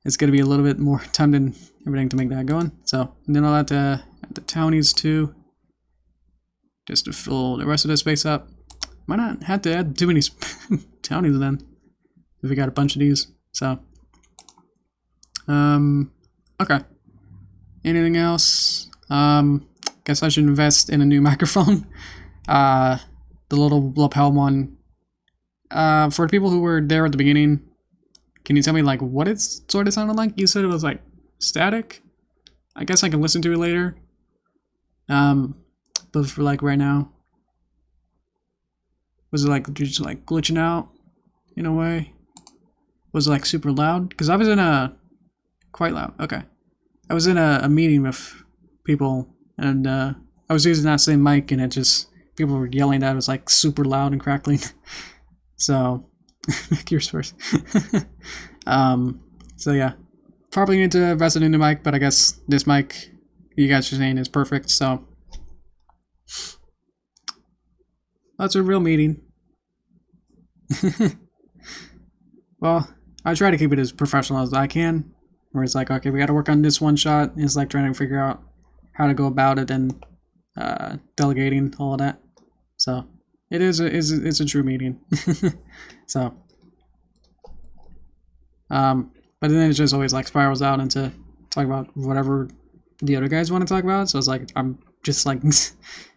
It's gonna be a little bit more time than everything to make that going. So and then I'll have to add the townies too, just to fill the rest of the space up. Might not have to add too many townies then. If we got a bunch of these. So. Okay. Anything else? Guess I should invest in a new microphone. The little lapel one. For the people who were there at the beginning, can you tell me like what it sort of sounded like? You said it was like static. I guess I can listen to it later. But for like right now, was it like just like glitching out in a way? Was it like super loud? Because I was in a quite loud. Okay, I was in a meeting with people, and I was using that same mic, and it just people were yelling that it was like super loud and crackling. So, make yours first. So yeah, probably need to invest in a new mic, but I guess this mic you guys are saying is perfect. So that's a real meeting. Well, I try to keep it as professional as I can. Where it's like, okay, we got to work on this one shot. It's like trying to figure out how to go about it and delegating all of that. So it is a true meeting. So, but then it just always like spirals out into talk about whatever the other guys want to talk about. So it's like I'm just like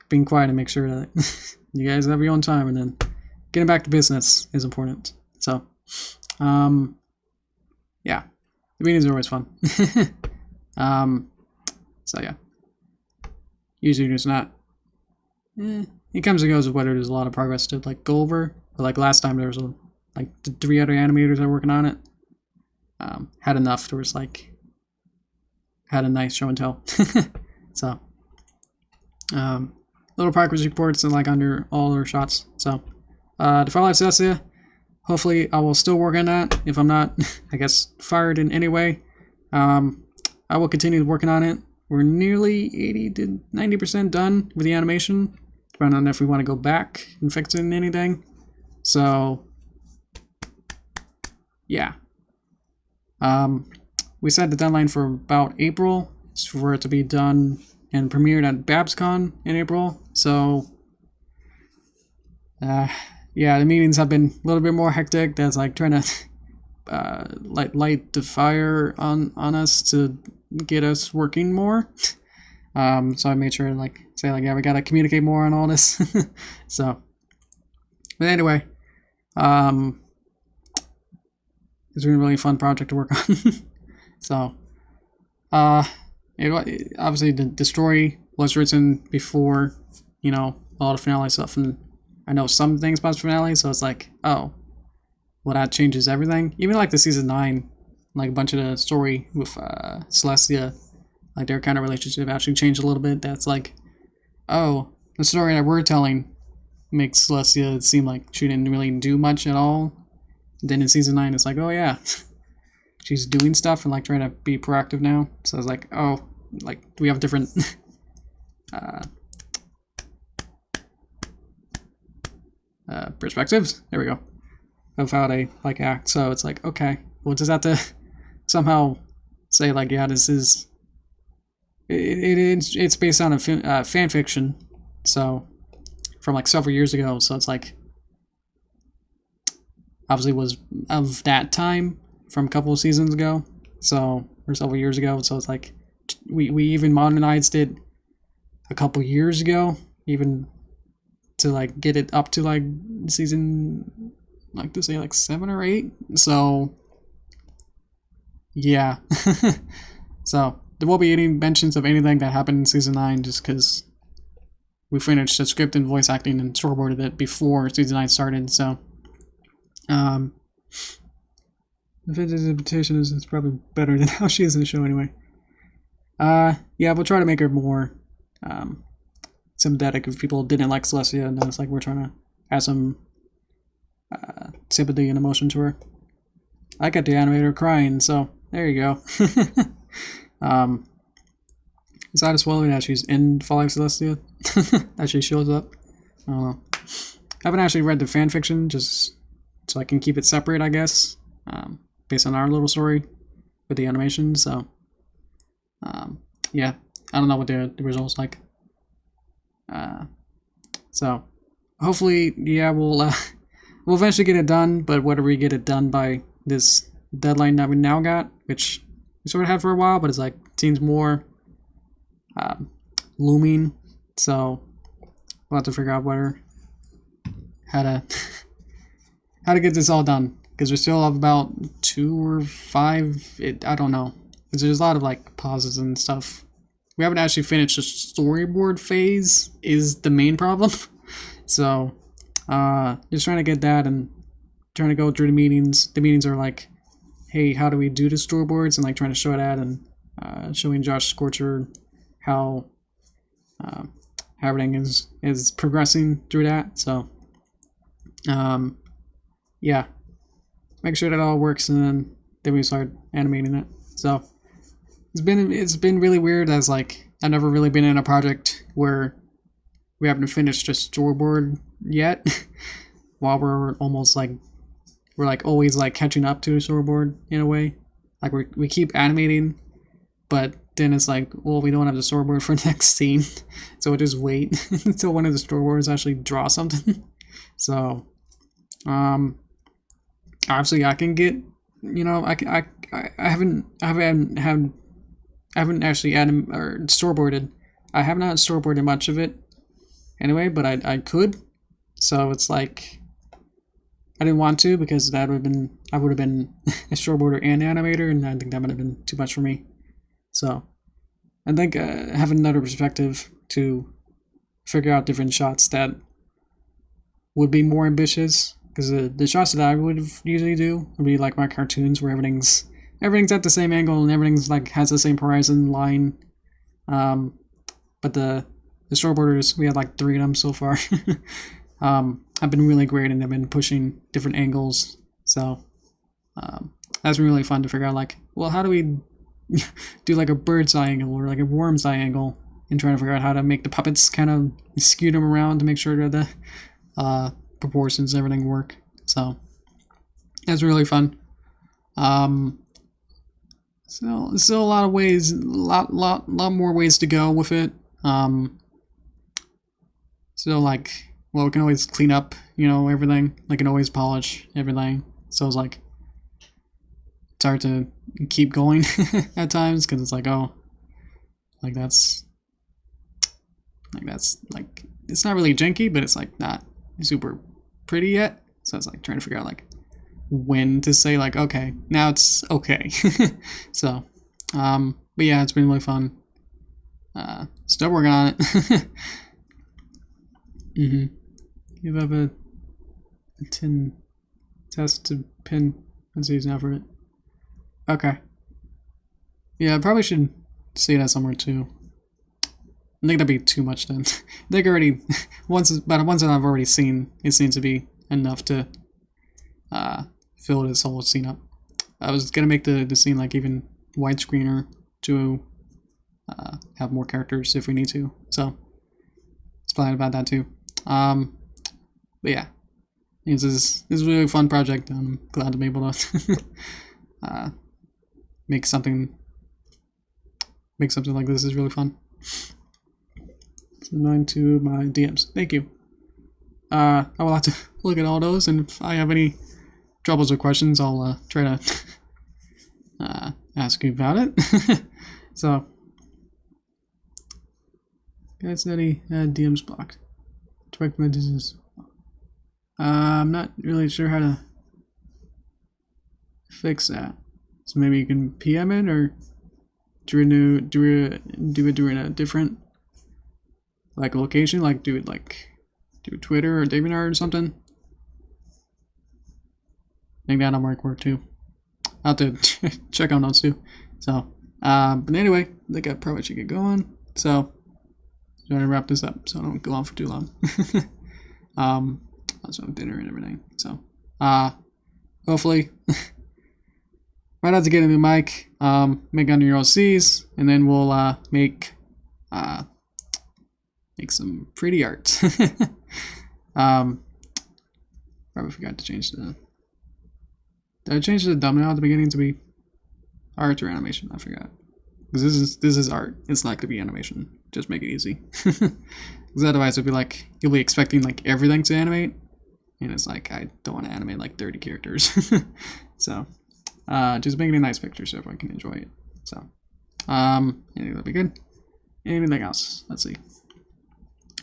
being quiet and make sure that you guys have your own time, and then getting back to business is important. So, yeah. The meetings are always fun. So yeah. Usually there's not. It comes and goes with whether there's a lot of progress to like go over. But like last time there was like the 3 other animators that were working on it. Had enough. There was like had a nice show and tell. So little progress reports and like under all their shots. So the Fire Life Celestia. Hopefully, I will still work on that. If I'm not, I guess, fired in any way, I will continue working on it. We're nearly 80 to 90% done with the animation, depending on if we want to go back and fix it in anything. So, yeah. We set the deadline for about April for it to be done and premiered at BabsCon in April. So, yeah, the meetings have been a little bit more hectic. That's like trying to light the fire on us to get us working more. So I made sure to like say like, yeah, we gotta communicate more on all this. So, but anyway, it's been a really fun project to work on. So, obviously the story was written before, you know, a lot of finale stuff, and I know some things about the finale, so it's like, oh, well, that changes everything. Even like the season 9, like a bunch of the story with Celestia, like their kind of relationship actually changed a little bit. That's like, oh, the story that we're telling makes Celestia seem like she didn't really do much at all. Then in season 9, it's like, oh yeah, she's doing stuff and like trying to be proactive now. So it's like, oh, like we have different perspectives. There we go. Of how they like act. So it's like, okay, well, does that to somehow say like, yeah, this is it's based on a fan fiction, so from like several years ago. So it's like obviously was of that time from a couple of seasons ago. So or several years ago. So it's like we even modernized it a couple years ago, even to like get it up to like season, like to say like 7 or 8. So yeah. So there won't be any mentions of anything that happened in season 9 just because we finished the script and voice acting and storyboarded it before season 9 started. So the interpretation is probably better than how she is in the show anyway. Yeah, we'll try to make her more sympathetic if people didn't like Celestia, and then it's like we're trying to add some sympathy and emotion to her. I got the animator crying, so there you go. Is that a spoiler that she's in Fall Life Celestia? That she shows up? I don't know. I haven't actually read the fanfiction, just so I can keep it separate, I guess, based on our little story with the animation. So, yeah, I don't know what the results like. So, hopefully, yeah, we'll we'll eventually get it done, but whether we get it done by this deadline that we now got, which we sort of had for a while, but it's like seems more looming. So we'll have to figure out how to how to get this all done, because we still have about 2 or 5. I don't know. There's a lot of like pauses and stuff. We haven't actually finished the storyboard phase is the main problem. So just trying to get that and trying to go through the meetings. The meetings are like, hey, how do we do the storyboards, and like trying to show that, and showing Josh Scorcher how everything is progressing through that. So yeah, make sure that all works, and then we start animating it. So it's been really weird, as like I've never really been in a project where we haven't finished a storyboard yet. While we're almost like always like catching up to a storyboard in a way. Like we keep animating, but then it's like, well, we don't have the storyboard for the next scene, so we'll just wait until one of the storyboards actually draw something. So obviously I can get, you know, I haven't actually storyboarded. I have not storyboarded much of it anyway, but I could. So it's like I didn't want to, because that would have been a storyboarder and animator, and I think that would have been too much for me. So I think having another perspective to figure out different shots that would be more ambitious, because the shots that I would usually do would be like my cartoons, where everything's at the same angle and everything's like has the same horizon line. But the storyboarders, we had like 3 of them so far. I've been really great, and I've been pushing different angles. So that's been really fun to figure out, like, well, how do we do like a bird's eye angle or like a worm's eye angle, and trying to figure out how to make the puppets kind of skew them around to make sure that the proportions and everything work. So that's really fun. Still a lot of ways, lot more ways to go with it. So like, well, we can always clean up, you know, everything. I can always polish everything. So it's like, it's hard to keep going at times, because it's like, oh, like that's like, it's not really janky, but it's like not super pretty yet. So it's like trying to figure out like when to say like, okay, now it's okay. So but yeah, it's been really fun. Still working on it. You have a tin test to pin. Let's use now for it. Okay. Yeah, I probably should see that somewhere too. I think that'd be too much then. I think already once that I've already seen, it seems to be enough to fill this whole scene up. I was gonna make the scene like even widescreener to have more characters if we need to. So it's planning about that too. But yeah, this is a really fun project. I'm glad to be able to make something like this is really fun. Send to my DMs. Thank you. I will have to look at all those, and if I have any troubles or questions, I'll try to ask you about it. So, guys, any DMs blocked. Direct messages. I'm not really sure how to fix that. So maybe you can PM it, or do it during a different like location, like do Twitter or DeviantArt or something. I think that'll work too. I'll have to check on those too. So, but anyway, I think I probably should get going. So, I'm trying to wrap this up so I don't go on for too long. Also have dinner and everything. So, hopefully, right out to get a new mic, make under your OCs, and then we'll make some pretty art. Probably forgot to change the. Did I change the thumbnail at the beginning to be art or animation? I forgot. Because this is art. It's not gonna be animation. Just make it easy. Because otherwise it'd be like you'll be expecting like everything to animate, and it's like I don't want to animate like 30 characters. So just making a nice picture so everyone can enjoy it. So I think that'll be good. Anything else? Let's see.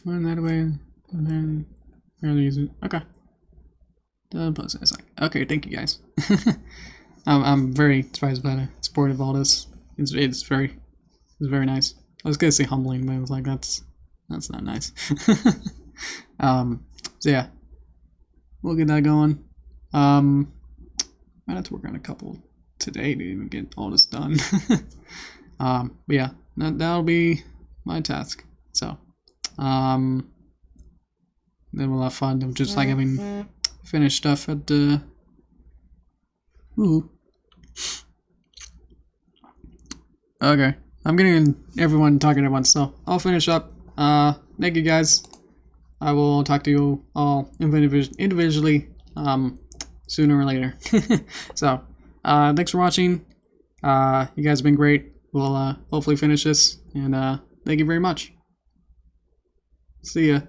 Run that away, and then really use it. Okay. Done post it. It's like, okay, thank you guys. I'm very surprised by the support of all this. It's very nice. I was gonna say humbling, but I was like, that's not nice. So yeah, we'll get that going. Might have to work on a couple today to even get all this done. But yeah, that'll be my task. So, then we'll have fun of just like having finished stuff at the. Ooh. Okay, I'm getting everyone talking at once, so I'll finish up. Thank you guys. I will talk to you all individually sooner or later. So, thanks for watching. You guys have been great. We'll hopefully finish this, and thank you very much. See ya.